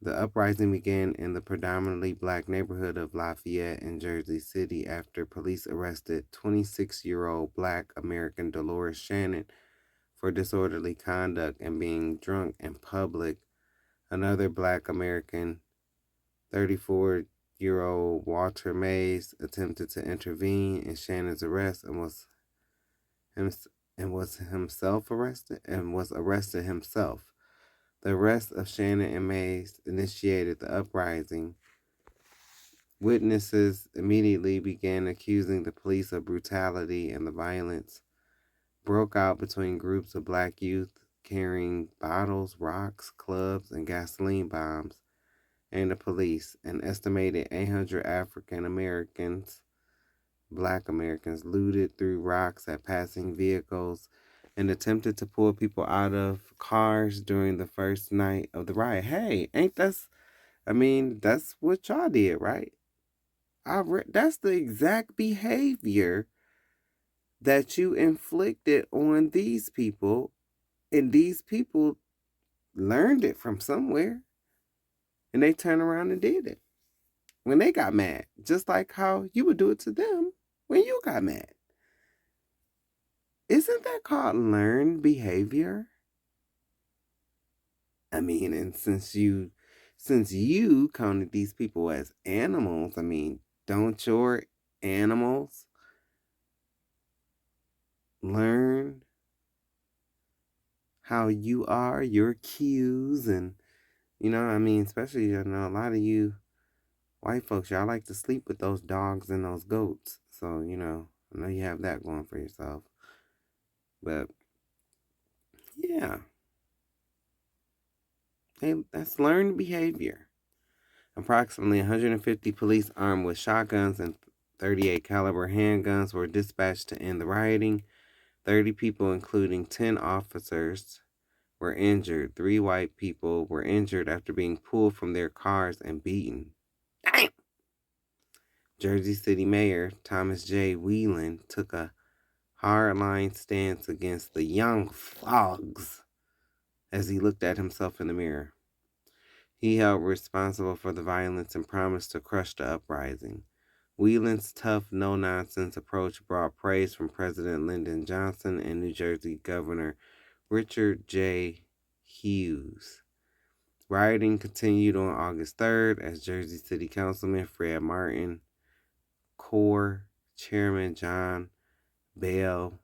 The uprising began in the predominantly Black neighborhood of Lafayette in Jersey City after police arrested 26-year-old Black American Dolores Shannon for disorderly conduct and being drunk in public. Another Black American, 34-year-old Walter Mays, attempted to intervene in Shannon's arrest and was arrested himself. The arrest of Shannon and Mays initiated the uprising. Witnesses immediately began accusing the police of brutality, and the violence broke out between groups of Black youth carrying bottles, rocks, clubs, and gasoline bombs, and the police. An estimated 800 African Americans, Black Americans, looted through rocks at passing vehicles and attempted to pull people out of cars during the first night of the riot. Hey, that's what y'all did, right? That's the exact behavior that you inflicted on these people, and these people learned it from somewhere, and they turned around and did it when they got mad, just like how you would do it to them when you got mad. Isn't that called learned behavior? And since you counted these people as animals, don't your animals learn how you are, your cues, and especially a lot of you white folks, y'all like to sleep with those dogs and those goats. So, I know you have that going for yourself. But, yeah. That's learned behavior. Approximately 150 police armed with shotguns and 38 caliber handguns were dispatched to end the rioting. 30 people, including 10 officers, were injured. 3 white people were injured after being pulled from their cars and beaten. Damn! Jersey City Mayor Thomas J. Whelan took a hardline stance against the young thugs as he looked at himself in the mirror. He held responsible for the violence and promised to crush the uprising. Whelan's tough, no-nonsense approach brought praise from President Lyndon Johnson and New Jersey Governor Richard J. Hughes. Rioting continued on August 3rd as Jersey City Councilman Fred Martin, Corps Chairman John Bell,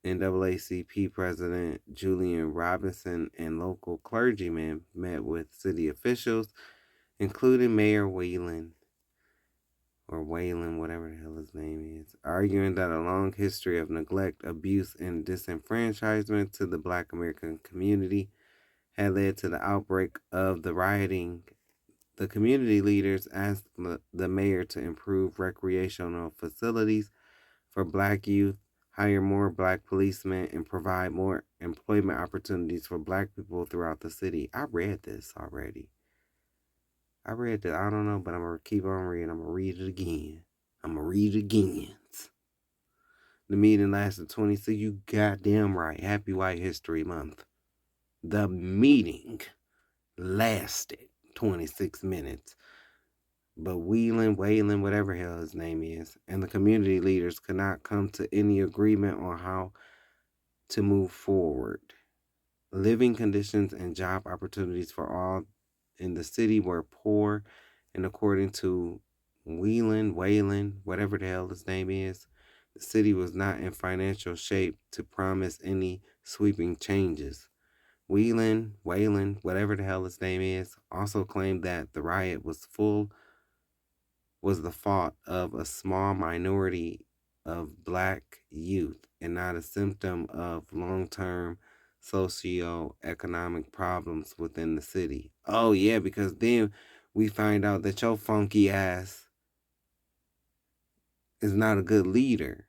NAACP President Julian Robinson, and local clergymen met with city officials, including Mayor Whelan. or Wayland, whatever the hell his name is, arguing that a long history of neglect, abuse, and disenfranchisement to the Black American community had led to the outbreak of the rioting. The community leaders asked the mayor to improve recreational facilities for Black youth, hire more Black policemen, and provide more employment opportunities for Black people throughout the city. I read this already. I don't know, but I'm going to keep on reading. I'm going to read it again. The meeting lasted 26. You goddamn right. Happy White History Month. The meeting lasted 26 minutes. But Wayland, whatever hell his name is, and the community leaders could not come to any agreement on how to move forward. Living conditions and job opportunities for all in the city were poor, and according to Wayland, whatever the hell his name is, the city was not in financial shape to promise any sweeping changes. Wayland, whatever the hell his name is, also claimed that the riot was the fault of a small minority of Black youth and not a symptom of long-term socio-economic problems within the city. Oh yeah, because then we find out that your funky ass is not a good leader.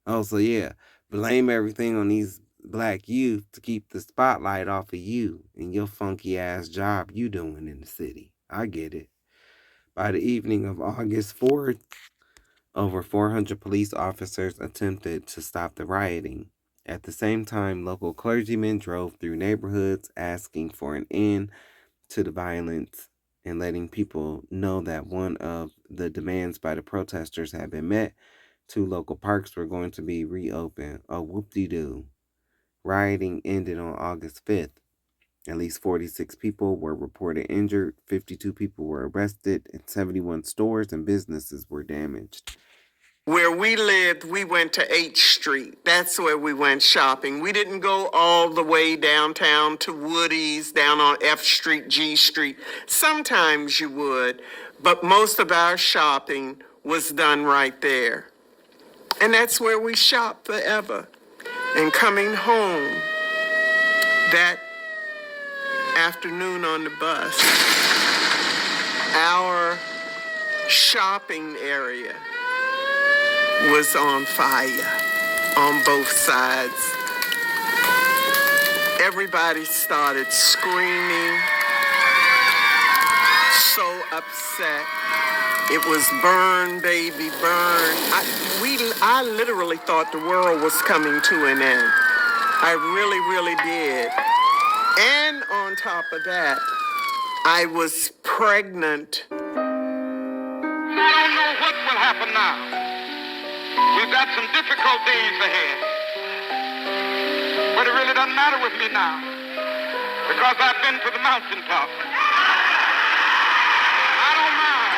Oh, so yeah, blame everything on these Black youth to keep the spotlight off of you and your funky ass job you doing in the city. I get it. By the evening of August 4th, over 400 police officers attempted to stop the rioting. At the same time, local clergymen drove through neighborhoods asking for an end to the violence and letting people know that one of the demands by the protesters had been met. 2 local parks were going to be reopened. Oh, whoop-de-doo. Rioting ended on August 5th. At least 46 people were reported injured, 52 people were arrested, and 71 stores and businesses were damaged. Where we lived, we went to H Street. That's where we went shopping. We didn't go all the way downtown to Woody's, down on F Street, G Street. Sometimes you would, but most of our shopping was done right there. And that's where we shopped forever. And coming home that afternoon on the bus, our shopping area was on fire on both sides. Everybody started screaming, so upset. It was burn, baby, burn. I literally thought the world was coming to an end. I really, really did. And on top of that, I was pregnant. I don't know what will happen now. We've got some difficult days ahead. But it really doesn't matter with me now, because I've been to the mountaintop. I don't mind.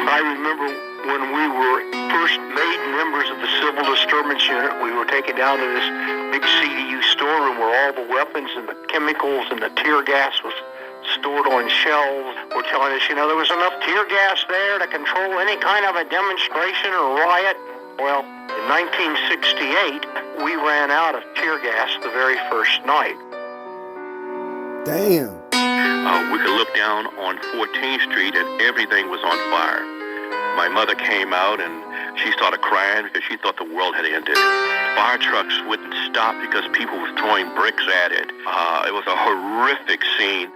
I remember when we were first made members of the Civil Disturbance Unit, we were taken down to this big CDU storeroom where all the weapons and the chemicals and the tear gas was stored on shelves. Were telling us, there was enough tear gas there to control any kind of a demonstration or riot. Well, in 1968, we ran out of tear gas the very first night. Damn. We could look down on 14th Street and everything was on fire. My mother came out and she started crying because she thought the world had ended. Fire trucks wouldn't stop because people were throwing bricks at it. It was a horrific scene.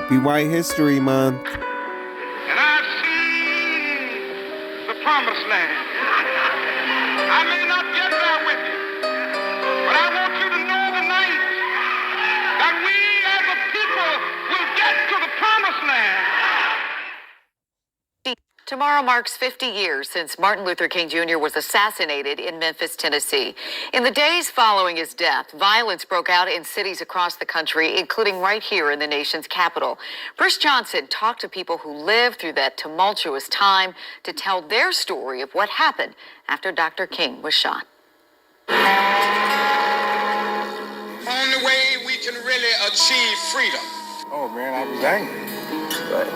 Happy White History Month. And I've seen the promised land. I may not get there with you, but I want you to know tonight that we as a people will get to the promised land. Tomorrow marks 50 years since Martin Luther King Jr. was assassinated in Memphis, Tennessee. In the days following his death, violence broke out in cities across the country, including right here in the nation's capital. Bruce Johnson talked to people who lived through that tumultuous time to tell their story of what happened after Dr. King was shot. Only way we can really achieve freedom. Oh man, I was angry.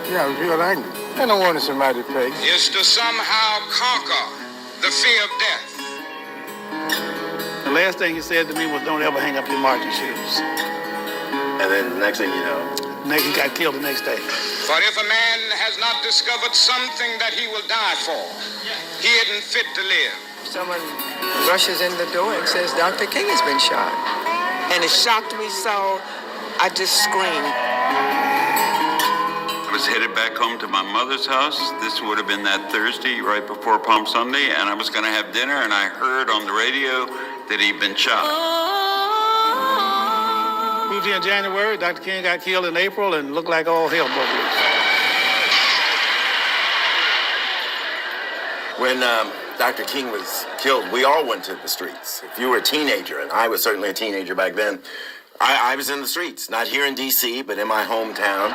Yeah, I was real angry. I don't want somebody to pay. Is to somehow conquer the fear of death. The last thing he said to me was, "Don't ever hang up your marching shoes." And then the next thing you know, he got killed the next day. For if a man has not discovered something that he will die for, he isn't fit to live. Someone rushes in the door and says, Dr. King has been shot. And it shocked me so, I just screamed. I was headed back home to my mother's house. This would have been that Thursday, right before Palm Sunday, and I was going to have dinner, and I heard on the radio that he'd been shot. Moved here in January. Dr. King got killed in April, and looked like all hell broke loose. when Dr. King was killed, we all went to the streets. If you were a teenager, and I was certainly a teenager back then, I was in the streets, not here in D.C., but in my hometown.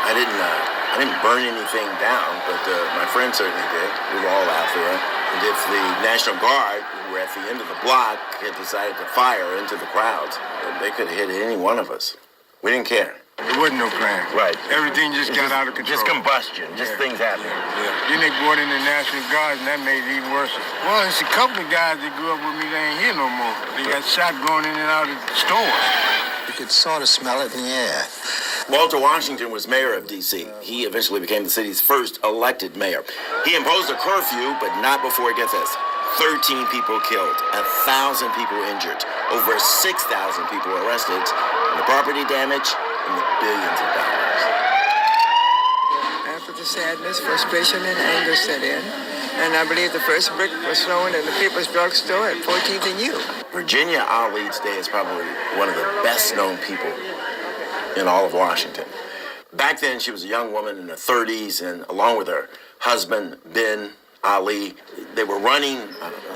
I didn't burn anything down, but my friends certainly did. We were all out there. And if the National Guard, who were at the end of the block, had decided to fire into the crowds, they could have hit any one of us. We didn't care. There wasn't no crime. Right. Everything just got out of control. Just combustion. Just things happening. Yeah. Then they brought in the National Guard, and that made it even worse. Well, it's a couple of guys that grew up with me that ain't here no more. They got shot going in and out of stores. You could sort of smell it in the air. Walter Washington was mayor of D.C. He eventually became the city's first elected mayor. He imposed a curfew, but not before, get this, 13 people killed, 1,000 people injured, over 6,000 people arrested, and the property damage in the billions of dollars. After the sadness, frustration, and anger set in, and I believe the first brick was thrown in the People's Drug Store at 14th and U. Virginia Ali today is probably one of the best-known people in all of Washington. Back then, she was a young woman in her 30s, and along with her husband, Ben Ali, they were running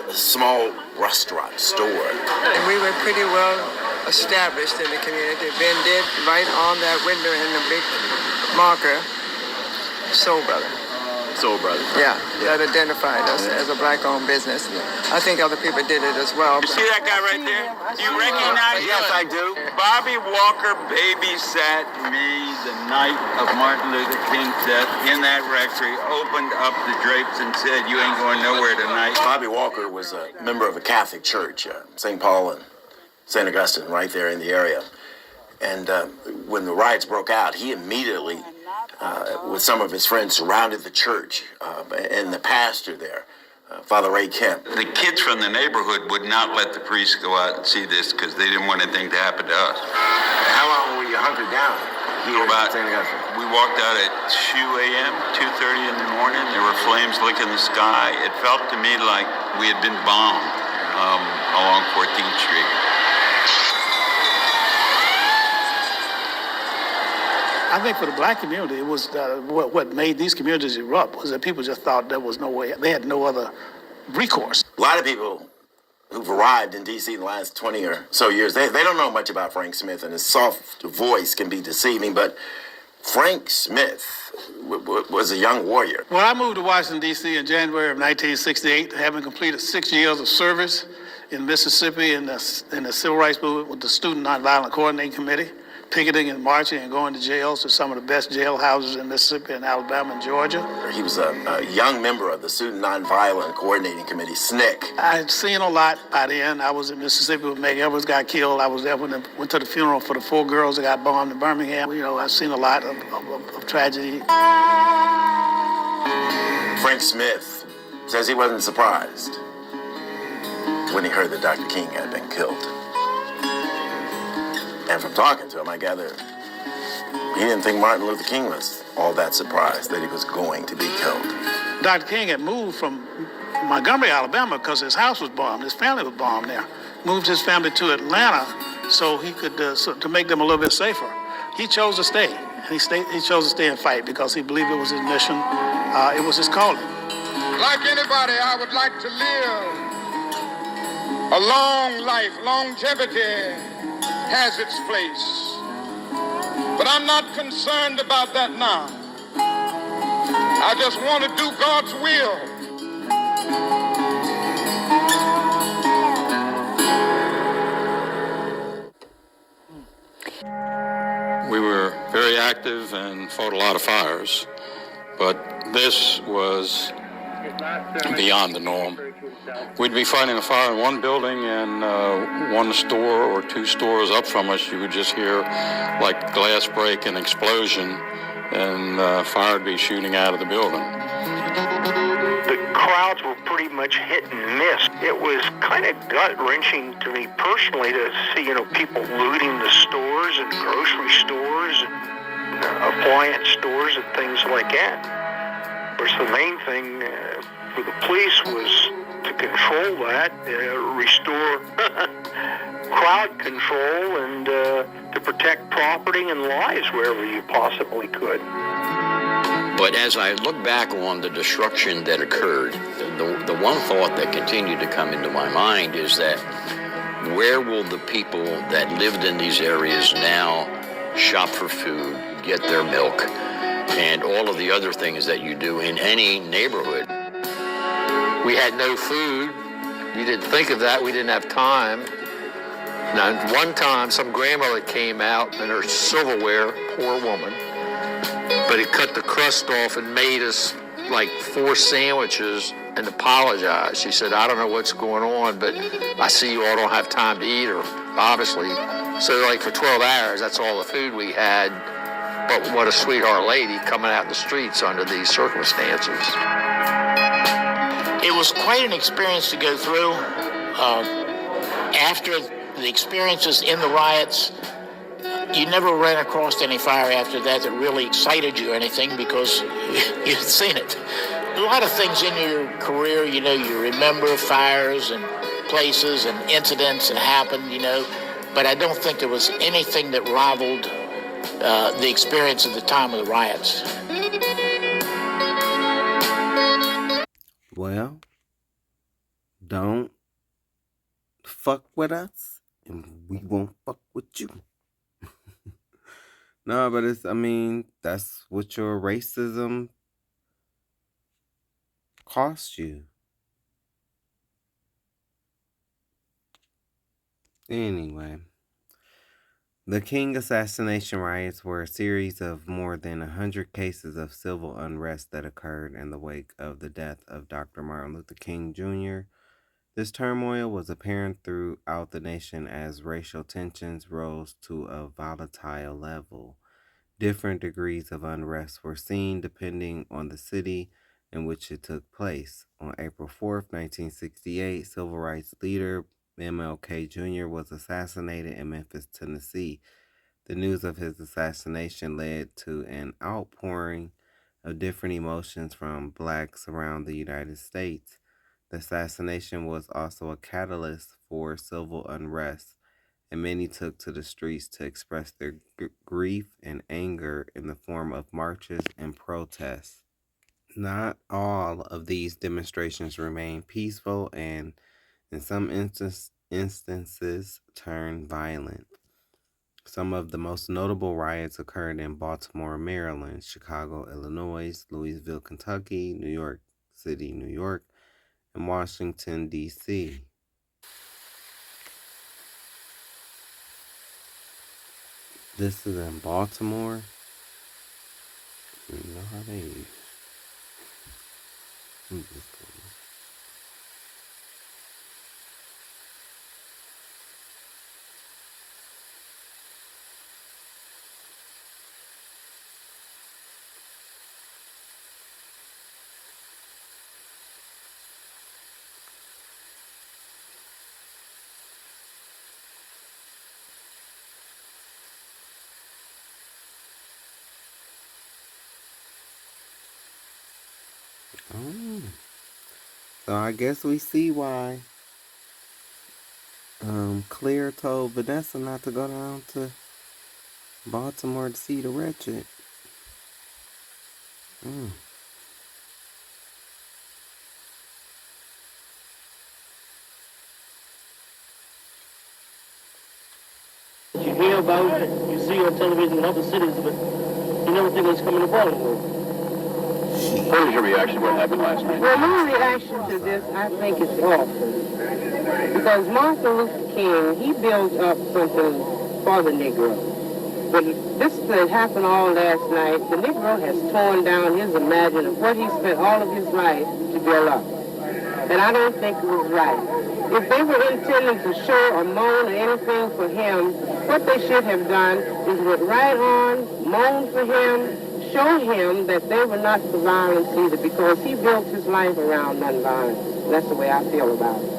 a small restaurant store. And we were pretty well established in the community. Ben did write on that window in the big marker, Soul Brother. Soul Brother. Yeah, that identified us as a black-owned business. I think other people did it as well. You see that guy right there? Do you recognize him? Yes, I do. Bobby Walker babysat me the night of Martin Luther King's death in that rectory, opened up the drapes and said, "You ain't going nowhere tonight." Bobby Walker was a member of a Catholic church, St. Paul and St. Augustine, right there in the area. And when the riots broke out, he immediately, with some of his friends, surrounded the church and the pastor there, Father Ray Kemp. The kids from the neighborhood would not let the priests go out and see this because they didn't want anything to happen to us. How long were you hunkered down here About, at St. Augustine? we walked out at 2 a.m., 2:30 in the morning. There were flames licking the sky. It felt to me like we had been bombed along 14th Street. I think for the black community, it was what made these communities erupt was that people just thought there was no way, they had no other recourse. A lot of people who've arrived in D.C. in the last 20 or so years, they don't know much about Frank Smith, and his soft voice can be deceiving, but Frank Smith was a young warrior. When I moved to Washington, D.C. in January of 1968, having completed 6 years of service in Mississippi in the Civil Rights Movement with the Student Nonviolent Coordinating Committee, picketing and marching and going to jails to some of the best jail houses in Mississippi and Alabama and Georgia. He was a young member of the Student Nonviolent Coordinating Committee, SNCC. I had seen a lot by then. I was in Mississippi when Meg Edwards got killed. I was there when I went to the funeral for the 4 girls that got bombed in Birmingham. You know, I've seen a lot of tragedy. Frank Smith says he wasn't surprised when he heard that Dr. King had been killed. And from talking to him, I gather He didn't think Martin Luther King was all that surprised that he was going to be killed. Dr. King had moved from Montgomery, Alabama, because his house was bombed. His family was bombed there. Moved his family to Atlanta so he could to make them a little bit safer. He chose to stay. He chose to stay and fight because he believed it was his mission. It was his calling. Like anybody, I would like to live a long life. Longevity has its place. But I'm not concerned about that now. I just want to do God's will. We were very active and fought a lot of fires, but this was beyond the norm. We'd be fighting a fire in one building, and one store or two stores up from us, you would just hear like glass break and explosion, and fire would be shooting out of the building. The crowds were pretty much hit and miss. It was kind of gut-wrenching to me personally to see, people looting the stores and grocery stores and appliance stores and things like that. Of course, the main thing for the police was to control that, restore crowd control, and to protect property and lives wherever you possibly could. But as I look back on the destruction that occurred, the one thought that continued to come into my mind is that where will the people that lived in these areas now shop for food, get their milk, and all of the other things that you do in any neighborhood? We had no food. You didn't think of that. We didn't have time. Now, one time, some grandmother came out in her silverware, poor woman, but he cut the crust off and made us like 4 sandwiches and apologized. She said, I don't know what's going on, but I see you all don't have time to eat, or obviously. So like for 12 hours, that's all the food we had. But what a sweetheart lady coming out in the streets under these circumstances. It was quite an experience to go through. After the experiences in the riots, you never ran across any fire after that that really excited you or anything because you'd seen it. A lot of things in your career, you remember fires and places and incidents that happened, but I don't think there was anything that rivaled the experience at the time of the riots. Well, don't fuck with us, and we won't fuck with you. No, but that's what your racism cost you. Anyway, the King assassination riots were a series of more than 100 cases of civil unrest that occurred in the wake of the death of Dr. Martin Luther King Jr. This turmoil was apparent throughout the nation as racial tensions rose to a volatile level. Different degrees of unrest were seen depending on the city in which it took place. On April 4th, 1968, civil rights leader MLK Jr. was assassinated in Memphis, Tennessee. The news of his assassination led to an outpouring of different emotions from blacks around the United States. The assassination was also a catalyst for civil unrest, and many took to the streets to express their grief and anger in the form of marches and protests. Not all of these demonstrations remained peaceful and in some instances turned violent. Some of the most notable riots occurred in Baltimore, Maryland, Chicago, Illinois, Louisville, Kentucky, New York City, New York, and Washington, D.C. This is in Baltimore. You know how they use. Oh. So I guess we see why Claire told Vanessa not to go down to Baltimore to see the wretched. Mm. You hear about it, you see on television in other cities, but you never think it's coming to Baltimore. What was your reaction to what happened last night? Well, my reaction to this, I think it's awful. Because Martin Luther King, he built up something for the Negro. But this that happened all last night, the Negro has torn down his imagination of what he spent all of his life to build up. And I don't think it was right. If they were intending to show or moan or anything for him, what they should have done is went right on, moan for him, show him that they were not for violence either, because he built his life around nonviolence. That's the way I feel about it.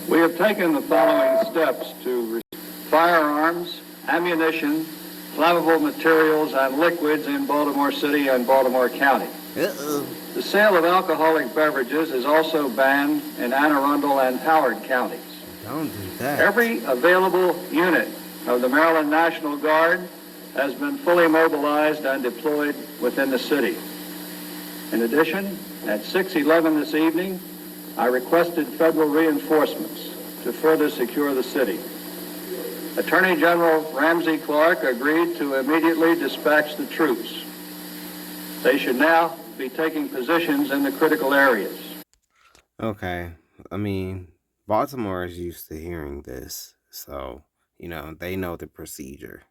We have taken the following steps to firearms, ammunition, flammable materials, and liquids in Baltimore City and Baltimore County. The sale of alcoholic beverages is also banned in Anne Arundel and Howard counties. Don't do that. Every available unit of the Maryland National Guard has been fully mobilized and deployed within the city. In addition, at 6:11 this evening, I requested federal reinforcements to further secure the city. Attorney General Ramsey Clark agreed to immediately dispatch the troops. They should now be taking positions in the critical areas. Okay. I mean, Baltimore is used to hearing this. So, they know the procedure.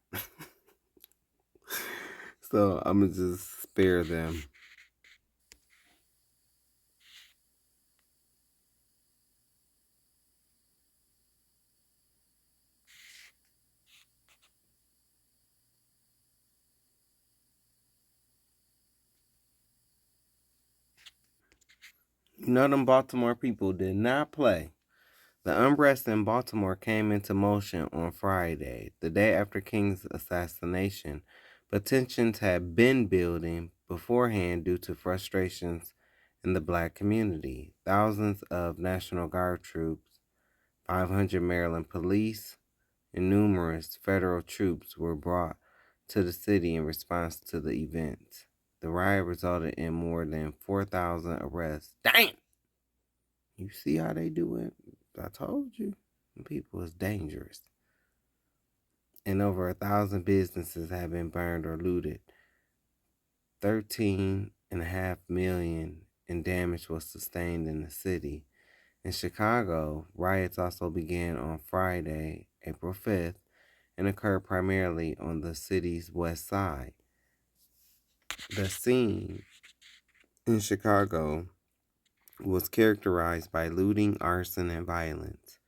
So, I'm going to just spare them. Them Baltimore people did not play. The unrest in Baltimore came into motion on Friday, the day after King's assassination, but tensions had been building beforehand due to frustrations in the black community. Thousands of National Guard troops, 500 Maryland police, and numerous federal troops were brought to the city in response to the events. The riot resulted in more than 4,000 arrests. Damn! You see how they do it? I told you. People is dangerous. And over 1,000 businesses have been burned or looted. 13.5 million in damage was sustained in the city. In Chicago, riots also began on Friday, April 5th, and occurred primarily on the city's west side. The scene in Chicago was characterized by looting, arson, and violence.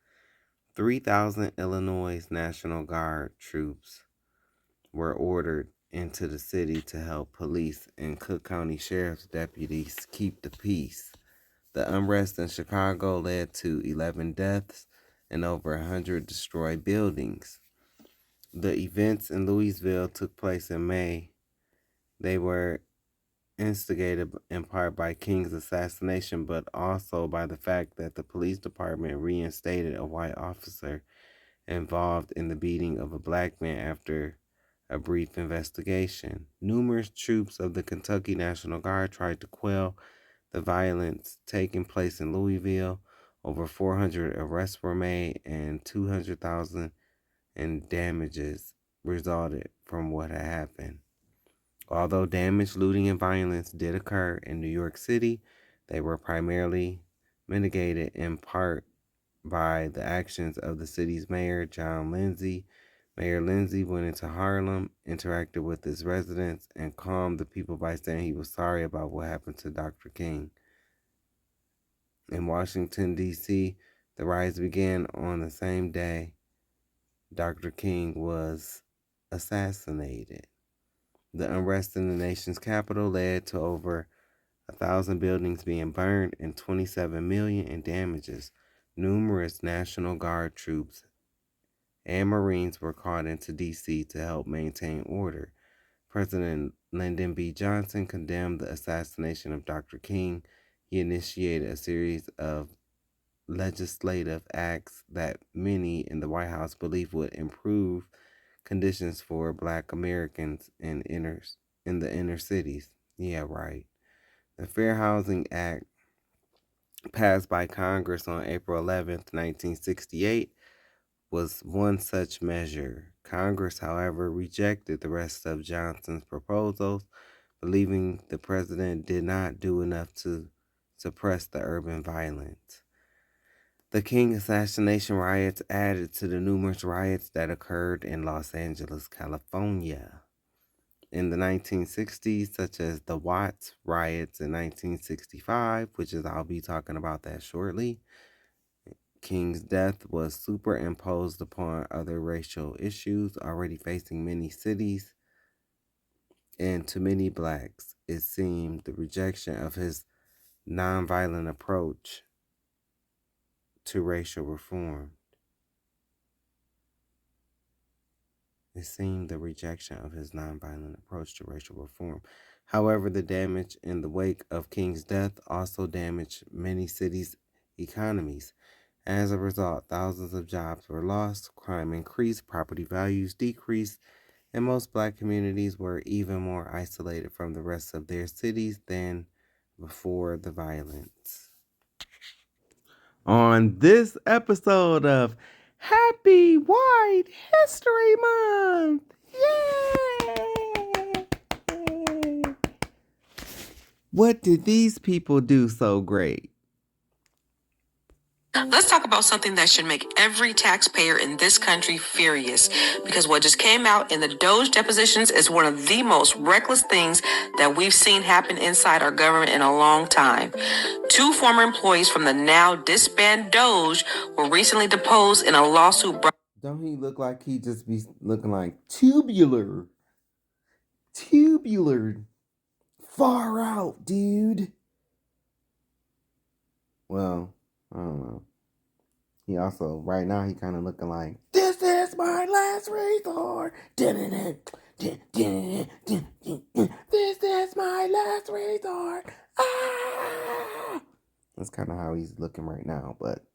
3,000 Illinois National Guard troops were ordered into the city to help police and Cook County Sheriff's deputies keep the peace. The unrest in Chicago led to 11 deaths and over 100 destroyed buildings. The events in Louisville took place in May. They were instigated in part by King's assassination, but also by the fact that the police department reinstated a white officer involved in the beating of a black man after a brief investigation. Numerous troops of the Kentucky National Guard tried to quell the violence taking place in Louisville. Over 400 arrests were made and $200,000 in damages resulted from what had happened. Although damage, looting, and violence did occur in New York City, they were primarily mitigated in part by the actions of the city's mayor, John Lindsay. Mayor Lindsay went into Harlem, interacted with his residents, and calmed the people by saying he was sorry about what happened to Dr. King. In Washington, D.C., the riots began on the same day Dr. King was assassinated. The unrest in the nation's capital led to over 1,000 buildings being burned and $27 million in damages. Numerous National Guard troops and Marines were called into D.C. to help maintain order. President Lyndon B. Johnson condemned the assassination of Dr. King. He initiated a series of legislative acts that many in the White House believed would improve conditions for Black Americans in the inner cities. Yeah, right. The Fair Housing Act, passed by Congress on April 11th, 1968, was one such measure. Congress, however, rejected the rest of Johnson's proposals, believing the president did not do enough to suppress the urban violence. The King assassination riots added to the numerous riots that occurred in Los Angeles, California in the 1960s, such as the Watts riots in 1965, I'll be talking about that shortly. King's death was superimposed upon other racial issues already facing many cities, and to many Blacks, it seemed the rejection of his nonviolent approach to racial reform. However, the damage in the wake of King's death also damaged many cities' economies. As a result, thousands of jobs were lost, crime increased, property values decreased, and most Black communities were even more isolated from the rest of their cities than before the violence. On this episode of Happy White History Month, yay! What did these people do so great? Let's talk about something that should make every taxpayer in this country furious, because what just came out in the Doge depositions is one of the most reckless things that we've seen happen inside our government in a long time. 2 former employees from the now disbanded Doge were recently deposed in a lawsuit. Don't he look like he just be looking like tubular? Tubular. Far out, dude. Well, I don't know. He also, right now, he kind of looking like, this is my last resort. This is my last resort. Ah! That's kind of how he's looking right now. But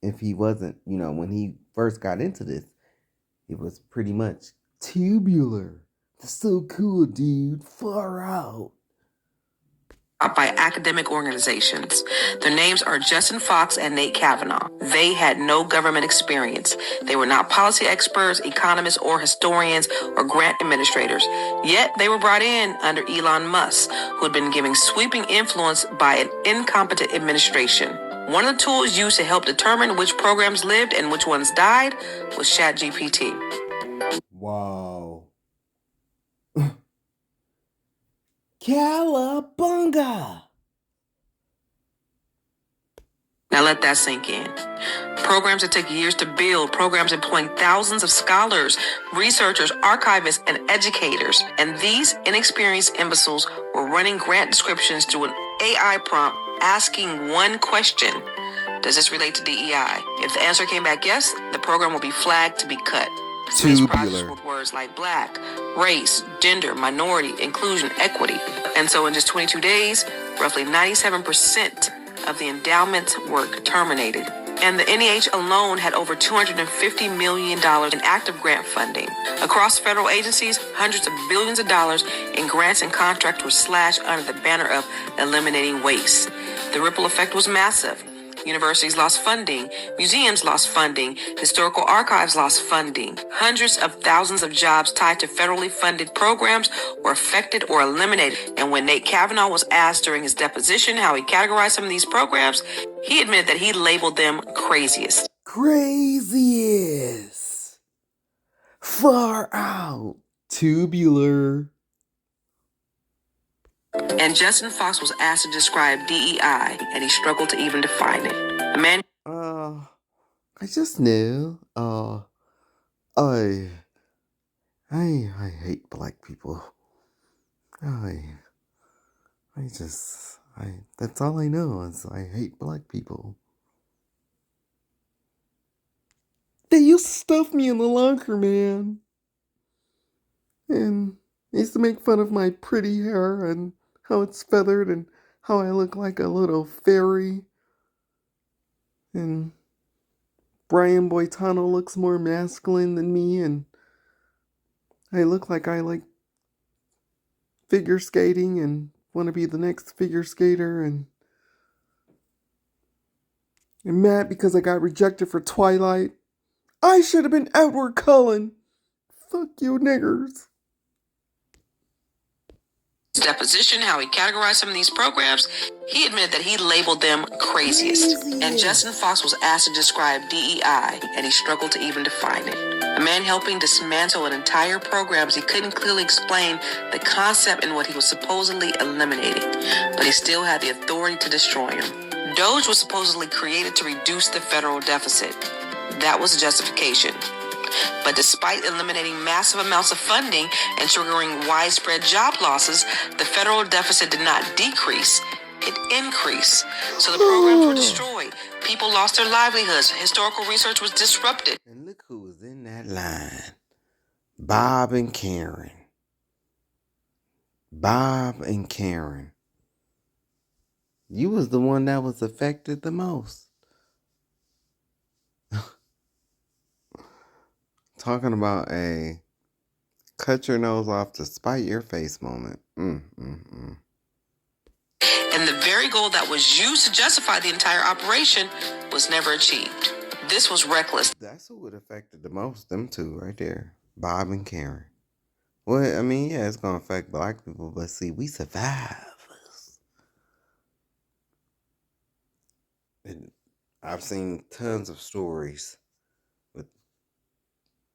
if he wasn't, when he first got into this, it was pretty much tubular. That's so cool, dude. Far out. By academic organizations. Their names are Justin Fox and Nate Kavanaugh. They had no government experience. They were not policy experts, economists, or historians, or grant administrators. Yet they were brought in under Elon Musk, who had been giving sweeping influence by an incompetent administration. One of the tools used to help determine which programs lived and which ones died was ChatGPT. Wow. Calabunga! Now let that sink in. Programs that take years to build, programs employing thousands of scholars, researchers, archivists, and educators. And these inexperienced imbeciles were running grant descriptions through an AI prompt asking one question. Does this relate to DEI? If the answer came back yes, the program will be flagged to be cut. These projects with words like black, race, gender, minority, inclusion, equity. And so in just 22 days, roughly 97% of the endowments were terminated. And the NEH alone had over $250 million in active grant funding. Across federal agencies, hundreds of billions of dollars in grants and contracts were slashed under the banner of eliminating waste. The ripple effect was massive. Universities lost funding, museums lost funding, historical archives lost funding. Hundreds of thousands of jobs tied to federally funded programs were affected or eliminated. And when Nate Kavanaugh was asked during his deposition how he categorized some of these programs, he admitted that he labeled them craziest. Craziest. Far out. Tubular. And Justin Fox was asked to describe DEI, and he struggled to even define it. A man. I just knew. I hate black people. That's all I know is I hate black people. They used to stuff me in the locker, man. And he used to make fun of my pretty hair and how it's feathered and how I look like a little fairy. And Brian Boitano looks more masculine than me, and I look like I like figure skating and want to be the next figure skater, and I'm mad because I got rejected for Twilight. I should have been Edward Cullen. Fuck you niggers. Deposition, how he categorized some of these programs, he admitted that he labeled them craziest. And Justin Fox was asked to describe DEI, and he struggled to even define it. A man helping dismantle an entire program as he couldn't clearly explain the concept and what he was supposedly eliminating, but he still had the authority to destroy him. Doge was supposedly created to reduce the federal deficit. That was the justification. But despite eliminating massive amounts of funding and triggering widespread job losses, the federal deficit did not decrease, it increased. So the programs were destroyed. People lost their livelihoods. Historical research was disrupted. And look who was in that line. Bob and Karen. Bob and Karen. You was the one that was affected the most. Talking about a cut your nose off to spite your face moment. And the very goal that was used to justify the entire operation was never achieved. This was reckless. That's who it affected the most. Them two right there. Bob and Karen. Well, I mean, yeah, it's going to affect black people, but see, we survivors. And I've seen tons of stories with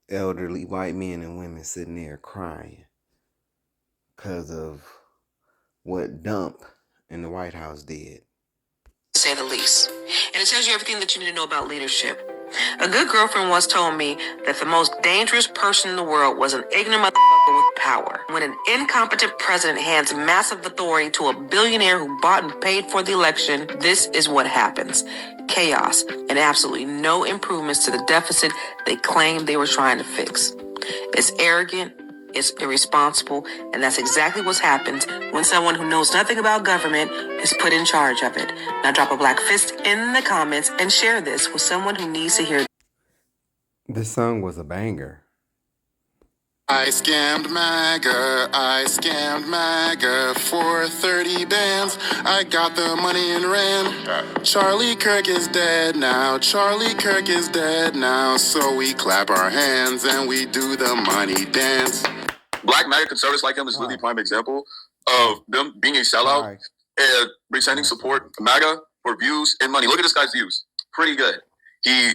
elderly white men and women sitting there crying because of what Dump in the White House did. To say the least. And it tells you everything that you need to know about leadership. A good girlfriend once told me that the most dangerous person in the world was an ignorant motherfucker with power. When an incompetent president hands massive authority to a billionaire who bought and paid for the election, this is what happens. Chaos and absolutely no improvements to the deficit they claimed they were trying to fix. It's arrogant, it's irresponsible, and that's exactly what happens when someone who knows nothing about government is put in charge of it. Now drop a black fist in the comments and share this with someone who needs to hear. This song was a banger. I scammed MAGA for 30 bands. I got the money and ran. Charlie Kirk is dead now, so we clap our hands and we do the money dance. Black MAGA conservatives like him is really a prime example of them being a sellout and pretending support MAGA for views and money. Look at this guy's views. Pretty good. He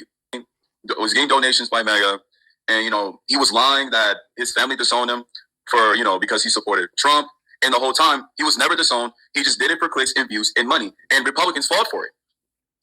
was getting donations by MAGA, and, he was lying that his family disowned him for, because he supported Trump. And the whole time, he was never disowned. He just did it for clicks and views and money. And Republicans fought for it.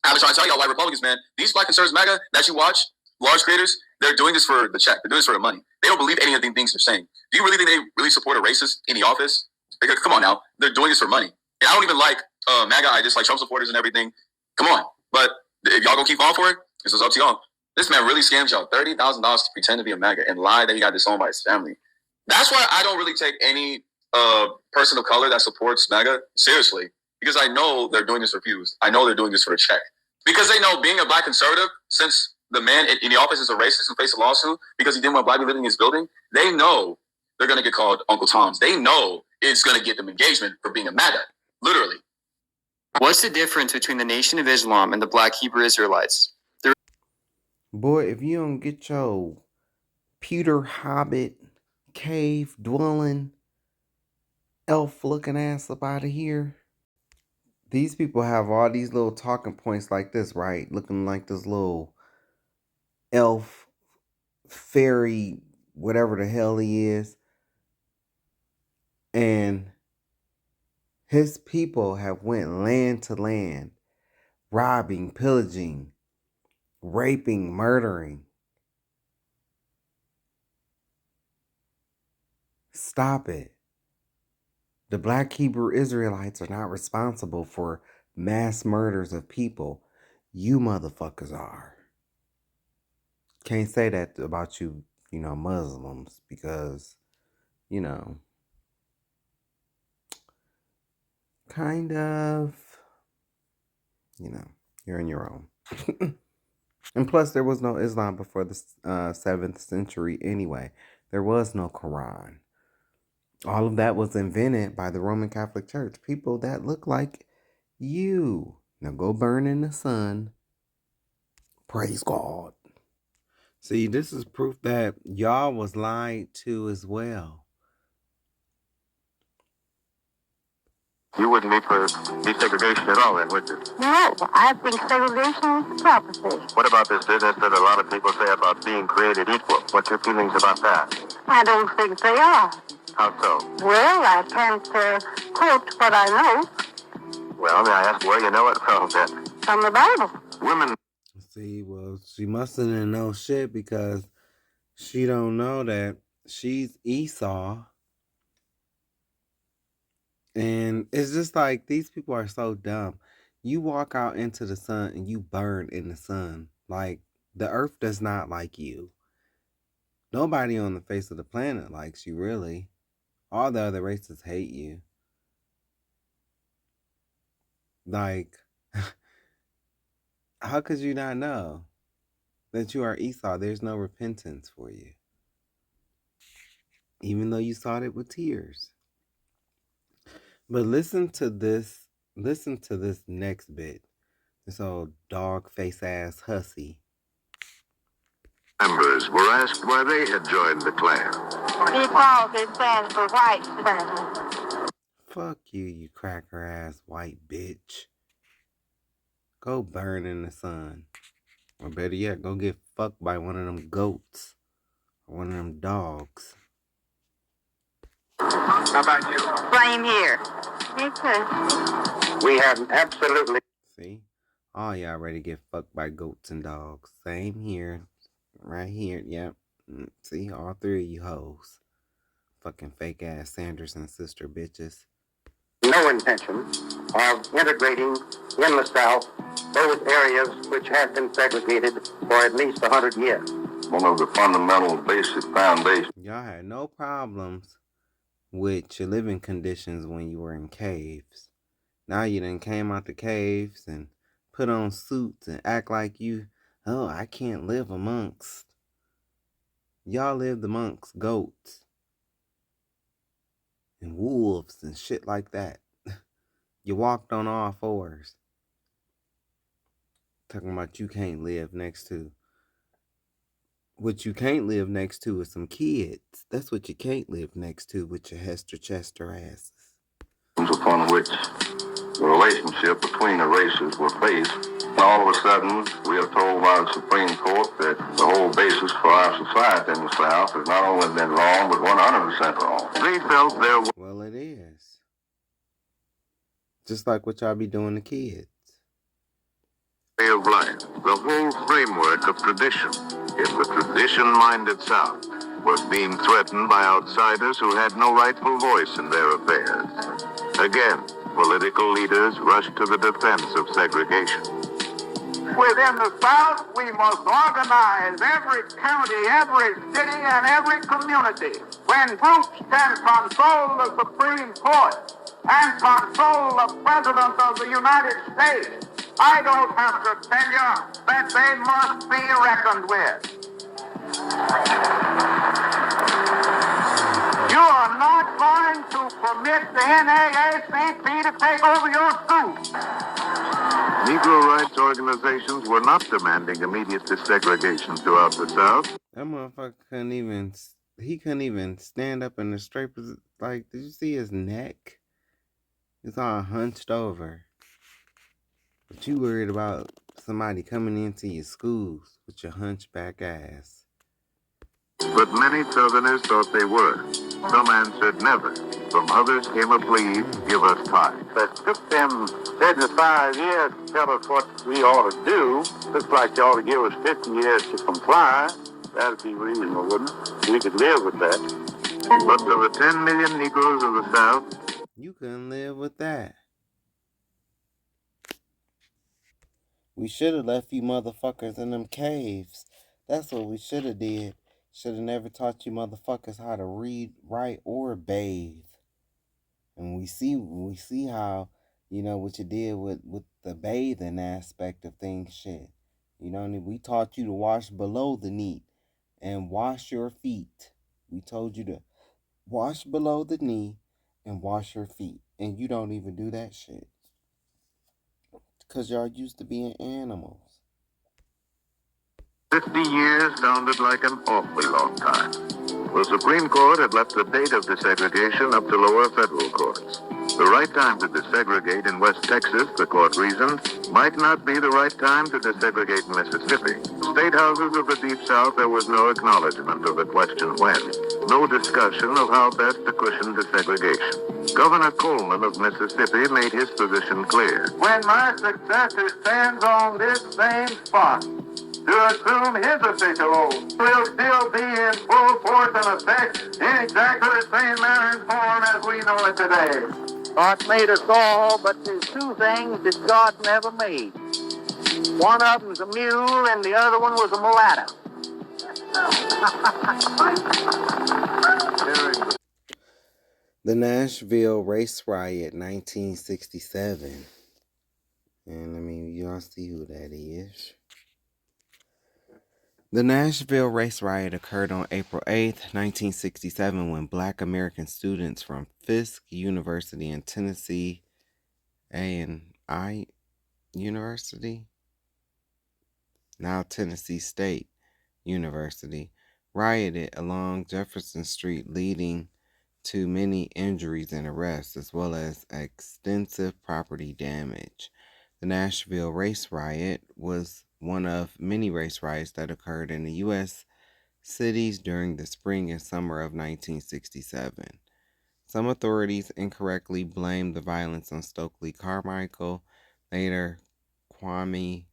I've been trying to tell y'all, white Republicans, man, these black conservatives MAGA that you watch, large creators, they're doing this for the check. They're doing this for the money. They don't believe any of the things they're saying. Do you really think they really support a racist in the office? Like, come on now. They're doing this for money. And I don't even like MAGA. I just like Trump supporters and everything. Come on. But if y'all gonna keep on for it, this is up to y'all. This man really scammed y'all $30,000 to pretend to be a MAGA and lie that he got disowned by his family. That's why I don't really take any person of color that supports MAGA seriously, because I know they're doing this for views. I know they're doing this for a check. Because they know being a black conservative, since the man in the office is a racist and faced a lawsuit because he didn't want black people living in his building, they know they're going to get called Uncle Toms. They know it's going to get them engagement for being a MAGA, literally. What's the difference between the Nation of Islam and the Black Hebrew Israelites? Boy, if you don't get your pewter hobbit, cave dwelling, elf looking ass up out of here. These people have all these little talking points like this, right? Looking like this little elf, fairy, whatever the hell he is. And his people have went land to land, robbing, pillaging, raping, murdering. Stop it. The Black Hebrew Israelites are not responsible for mass murders of people. You motherfuckers are. Can't say that about you, Muslims, because you know, kind of, you know, you're on your own. And plus, there was no Islam before the 7th century anyway. There was no Quran. All of that was invented by the Roman Catholic Church. People that look like you. Now go burn in the sun. Praise God. See, this is proof that y'all was lied to as well. You wouldn't be for desegregation at all then, would you? No, I think segregation is a prophecy. What about this business that a lot of people say about being created equal? What's your feelings about that? I don't think they are. How so? Well, I can't quote what I know. Well, may I ask where you know it from then? From the Bible. Women. See, well, she mustn't know shit because she don't know that she's Esau. And it's just like, these people are so dumb. You walk out into the sun and you burn in the sun. Like, the earth does not like you. Nobody on the face of the planet likes you, really. All the other races hate you. Like, how could you not know that you are Esau? There's no repentance for you. Even though you sought it with tears. But listen to this next bit. This old dog face ass hussy. Members were asked why they had joined the Klan. Because it stands for white supremacy. Fuck you, you cracker ass white bitch. Go burn in the sun. Or better yet, go get fucked by one of them goats. Or one of them dogs. How about you? Same here. Me too. We have absolutely... See? All y'all ready to get fucked by goats and dogs. Same here. Right here. Yep. See? All three of you hoes. Fucking fake ass Sanders and sister bitches. No intention of integrating in the South those areas which have been segregated for at least 100 years. One of the fundamental basic foundations. Y'all had no problems with your living conditions when you were in caves. Now you done came out the caves and put on suits and act like you, oh, I can't live amongst. Y'all lived amongst goats and wolves and shit like that. You walked on all fours. Talking about you can't live next to. What you can't live next to is some kids. That's what you can't live next to with your Hester Chester asses. Upon which the relationship between the races were based. And all of a sudden, we are told by the Supreme Court that the whole basis for our society in the South has not only been wrong, but 100% wrong. They felt there was... Well, it is. Just like what y'all be doing to kids. Way of life, the whole framework of tradition in the tradition-minded South was being threatened by outsiders who had no rightful voice in their affairs. Again, political leaders rushed to the defense of segregation. Within the South, we must organize every county, every city, and every community. When groups can control the Supreme Court and control the President of the United States, I don't have to tell you that they must be reckoned with. You are not going to permit the NAACP to take over your school. Negro rights organizations were not demanding immediate desegregation throughout the South. That motherfucker couldn't even stand up in the straight position. Like, did you see his neck? It's all hunched over. But you worried about somebody coming into your schools with your hunchback ass. But many Southerners thought they were. Some answered never. From others came a plea, give us time. It took them 75 years to tell us what we ought to do. Looks like they ought to give us 50 years to comply. That'd be reasonable, wouldn't it? We could live with that. But of the 10 million Negroes of the South, you couldn't live with that. We should have left you motherfuckers in them caves. That's what we should have did. Should have never taught you motherfuckers how to read, write, or bathe. And we see how, what you did with the bathing aspect of things. Shit, we taught you to wash below the knee and wash your feet. We told you to wash below the knee and wash your feet, and you don't even do that shit because y'all used to being animals. 50 years sounded like an awfully long time. The Supreme Court had left the date of desegregation up to lower federal courts. The right time to desegregate in West Texas, the court reasoned, might not be the right time to desegregate in Mississippi. State houses of the Deep South, there was no acknowledgement of the question when, no discussion of how best to cushion desegregation. Governor Coleman of Mississippi made his position clear. When my successor stands on this same spot to assume his official oath, will still be in full force and effect in exactly the same manner and form as we know it today. God made us all, but there's two things that God never made. One of them's a mule, and the other one was a mulatto. The Nashville Race Riot, 1967. And y'all see who that is. The Nashville Race Riot occurred on April 8th, 1967, when Black American students from Fisk University in Tennessee A&I University, now Tennessee State University, rioted along Jefferson Street, leading to many injuries and arrests, as well as extensive property damage. The Nashville Race Riot was one of many race riots that occurred in the U.S. cities during the spring and summer of 1967. Some authorities incorrectly blamed the violence on Stokely Carmichael, later Kwame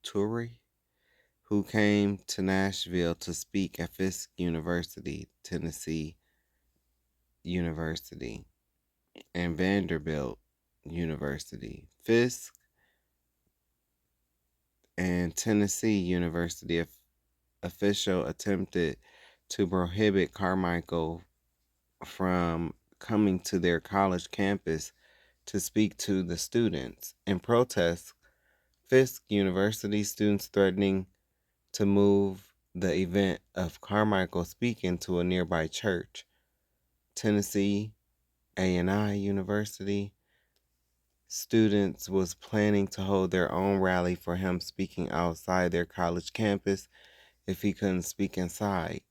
Ture, who came to Nashville to speak at Fisk University, Tennessee University, and Vanderbilt University. Fisk and Tennessee University official attempted to prohibit Carmichael from coming to their college campus to speak to the students. In protest, Fisk University students threatening to move the event of Carmichael speaking to a nearby church. Tennessee A&I University students was planning to hold their own rally for him speaking outside their college campus if he couldn't speak inside.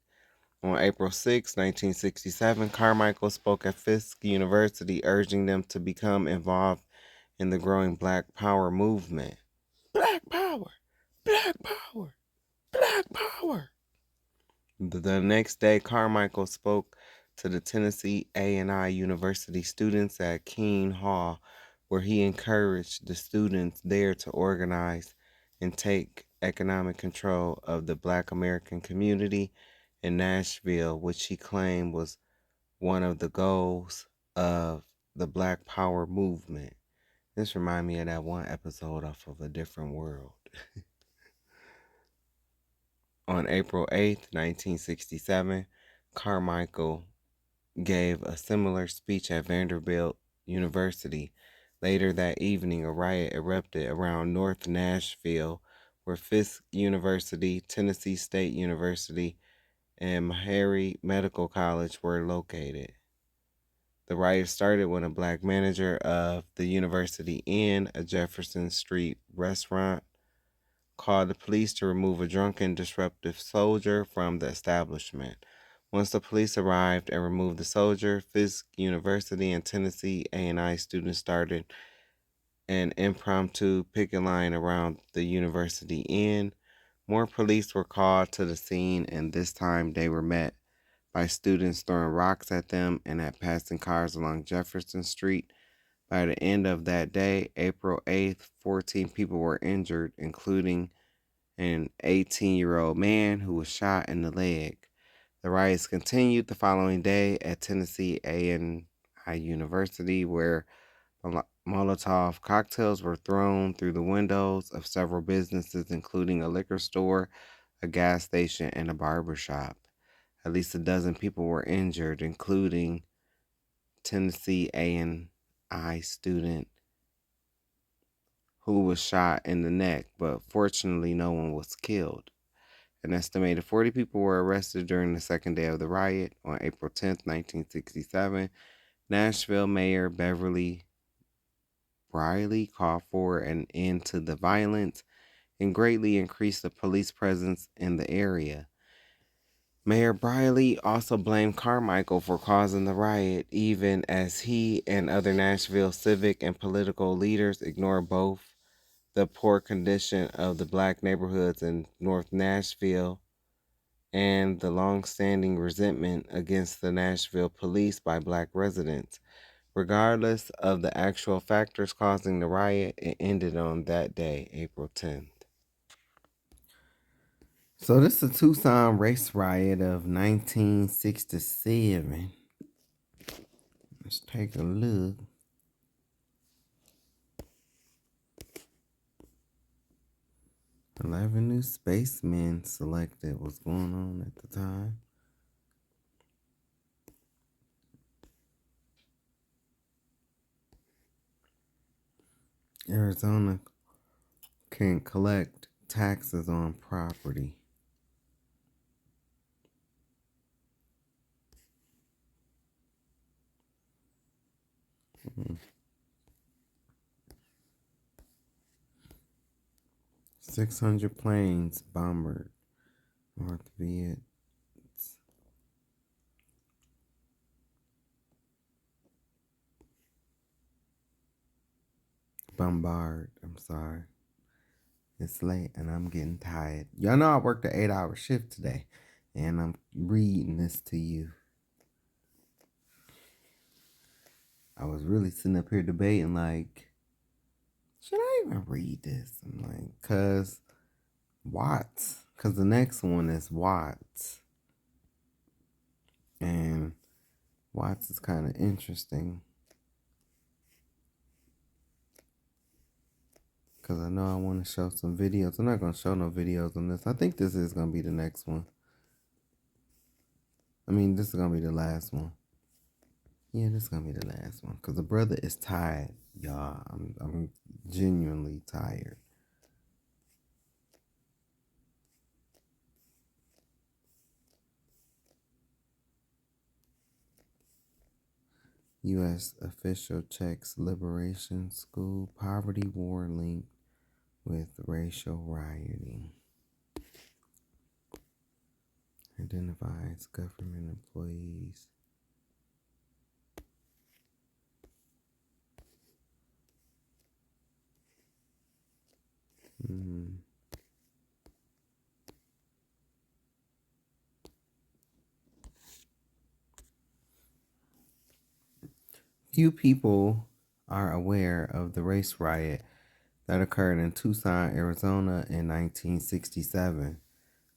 On April 6, 1967, Carmichael spoke at Fisk University, urging them to become involved in the growing Black Power movement. Black Power! Black Power! Black Power! The next day, Carmichael spoke to the Tennessee A&I University students at Keene Hall, where he encouraged the students there to organize and take economic control of the Black American community in Nashville, which he claimed was one of the goals of the Black Power movement. This reminds me of that one episode off of A Different World. On April 8th, 1967, Carmichael gave a similar speech at Vanderbilt University. Later that evening, a riot erupted around North Nashville, where Fisk University, Tennessee State University, and Meharry Medical College were located. The riot started when a Black manager of the University Inn, a Jefferson Street restaurant, called the police to remove a drunken, disruptive soldier from the establishment. Once the police arrived and removed the soldier, Fisk University and Tennessee A&I students started an impromptu picket line around the University Inn. More police were called to the scene, and this time they were met by students throwing rocks at them and at passing cars along Jefferson Street. By the end of that day, April 8th, 14 people were injured, including an 18-year-old man who was shot in the leg. The riots continued the following day at Tennessee A&I University, where Molotov cocktails were thrown through the windows of several businesses, including a liquor store, a gas station, and a barber shop. At least a dozen people were injured, including Tennessee A&I student who was shot in the neck, but fortunately no one was killed. An estimated 40 people were arrested during the second day of the riot on April 10th, 1967. Nashville Mayor Beverly Briley called for an end to the violence and greatly increased the police presence in the area. Mayor Briley also blamed Carmichael for causing the riot, even as he and other Nashville civic and political leaders ignored both the poor condition of the black neighborhoods in North Nashville and the long-standing resentment against the Nashville police by black residents. Regardless of the actual factors causing the riot, it ended on that day, April 10th. So this is a Tucson race riot of 1967. Let's take a look. "11 new spacemen selected." What's going on at the time? Arizona can collect taxes on property. Mm. 600 planes bombarded North Viet. I'm sorry. It's late and I'm getting tired. Y'all know I worked an 8-hour shift today, and I'm reading this to you. I was really sitting up here debating, like, should I even read this? I'm like, cause Watts. Cause the next one is Watts. And Watts is kind of interesting. Because I know I want to show some videos. I'm not going to show no videos on this. I think this is going to be the next one. I mean, this is going to be the last one. Yeah, this is going to be the last one. Because the brother is tired, y'all. I'm genuinely tired. U.S. official checks liberation school poverty war linked with racial rioting. Identifies government employees. Few people are aware of the race riot that occurred in Tucson, Arizona in 1967.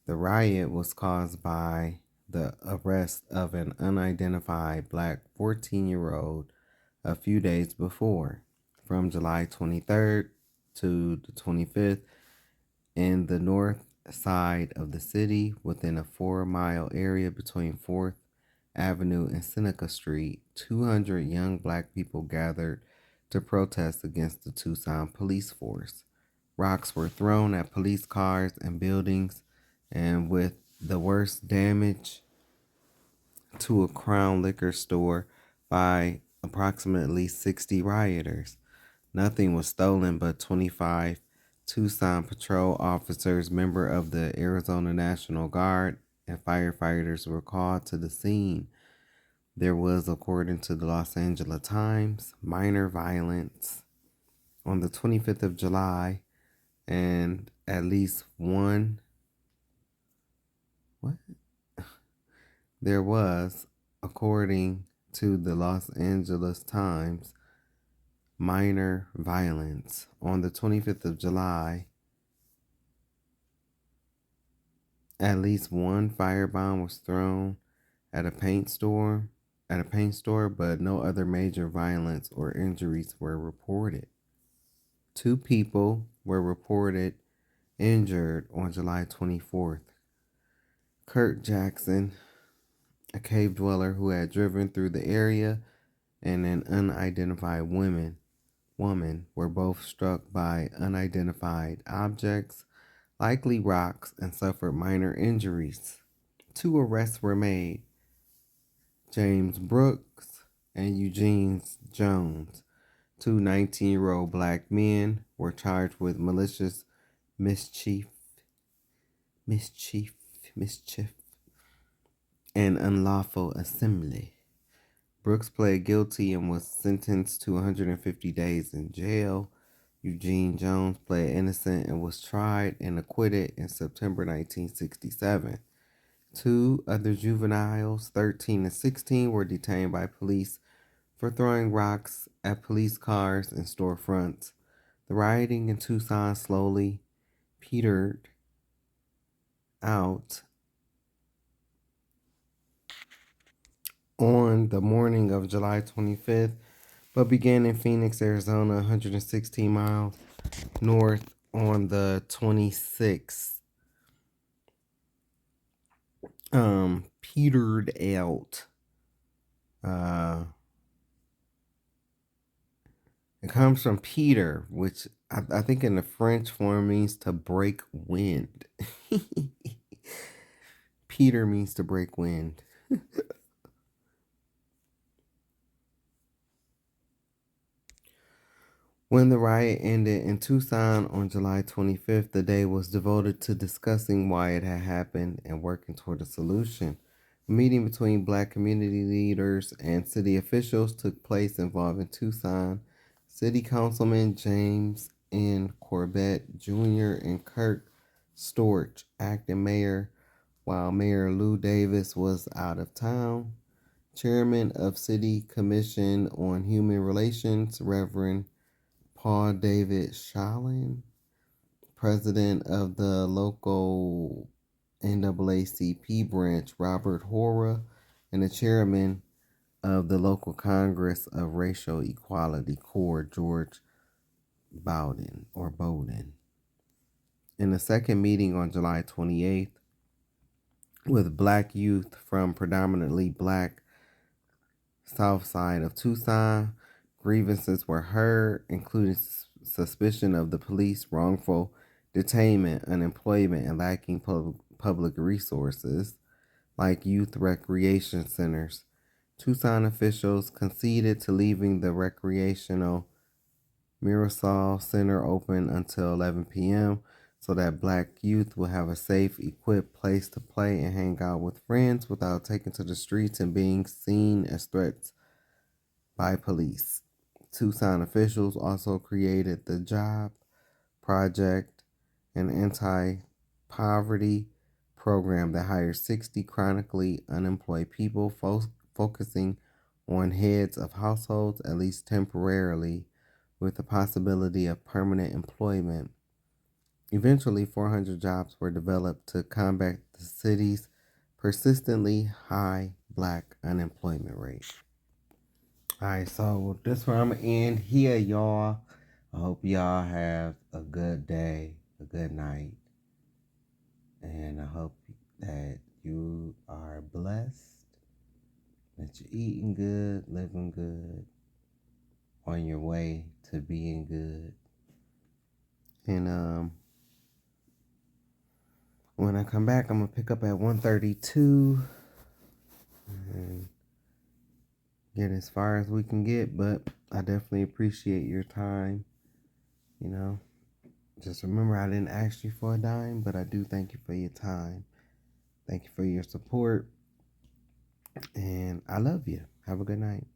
The riot was caused by the arrest of an unidentified black 14-year-old a few days before, from July 23rd to the 25th, in the north side of the city within a 4-mile area between 4th Avenue and Seneca Street. 200 young black people gathered to protest against the Tucson police force. Rocks were thrown at police cars and buildings, and with the worst damage to a Crown liquor store by approximately 60 rioters. Nothing was stolen but 25 Tucson patrol officers, member of the Arizona National Guard, and firefighters were called to the scene. There was, according to the Los Angeles Times, minor violence on the 25th of July, and at least one. What? There was, according to the Los Angeles Times, minor violence on the 25th of July. At least one firebomb was thrown at a paint store, but no other major violence or injuries were reported. 2 people were reported injured on July 24th. Kurt Jackson, a cave dweller who had driven through the area, and an unidentified woman were both struck by unidentified objects, likely rocks, and suffered minor injuries. 2 arrests were made. James Brooks and Eugene Jones, 2 19-year-old black men, were charged with malicious mischief, and unlawful assembly. Brooks pled guilty and was sentenced to 150 days in jail. Eugene Jones pled innocent and was tried and acquitted in September 1967. 2 other juveniles, 13 and 16, were detained by police for throwing rocks at police cars and storefronts. The rioting in Tucson slowly petered out on the morning of July 25th, but began in Phoenix, Arizona, 116 miles north on the 26th. Petered out. It comes from Peter, which I think in the French form means to break wind. Peter means to break wind. When the riot ended in Tucson on July 25th, the day was devoted to discussing why it had happened and working toward a solution. A meeting between black community leaders and city officials took place involving Tucson City Councilman James N. Corbett Jr. and Kirk Storch, acting mayor, while Mayor Lou Davis was out of town. Chairman of City Commission on Human Relations, Reverend Paul David Shallin, president of the local NAACP branch, Robert Hora, and the chairman of the local Congress of Racial Equality Corps, George Bowden. In the second meeting on July 28th, with black youth from predominantly black south side of Tucson, grievances were heard, including suspicion of the police, wrongful detainment, unemployment, and lacking public resources like youth recreation centers. Tucson officials conceded to leaving the recreational Mirasol Center open until 11 p.m. so that black youth will have a safe, equipped place to play and hang out with friends without taking to the streets and being seen as threats by police. Tucson officials also created the Job Project, an anti-poverty program that hires 60 chronically unemployed people, focusing on heads of households, at least temporarily, with the possibility of permanent employment. Eventually, 400 jobs were developed to combat the city's persistently high black unemployment rate. Alright, so this where I'm going to end here, y'all. I hope y'all have a good day, a good night. And I hope that you are blessed, that you're eating good, living good, on your way to being good. And when I come back, I'm going to pick up at 1:32 and get as far as we can get, but I definitely appreciate your time. You know, just remember I didn't ask you for a dime, but I do thank you for your time. Thank you for your support, and I love you. Have a good night.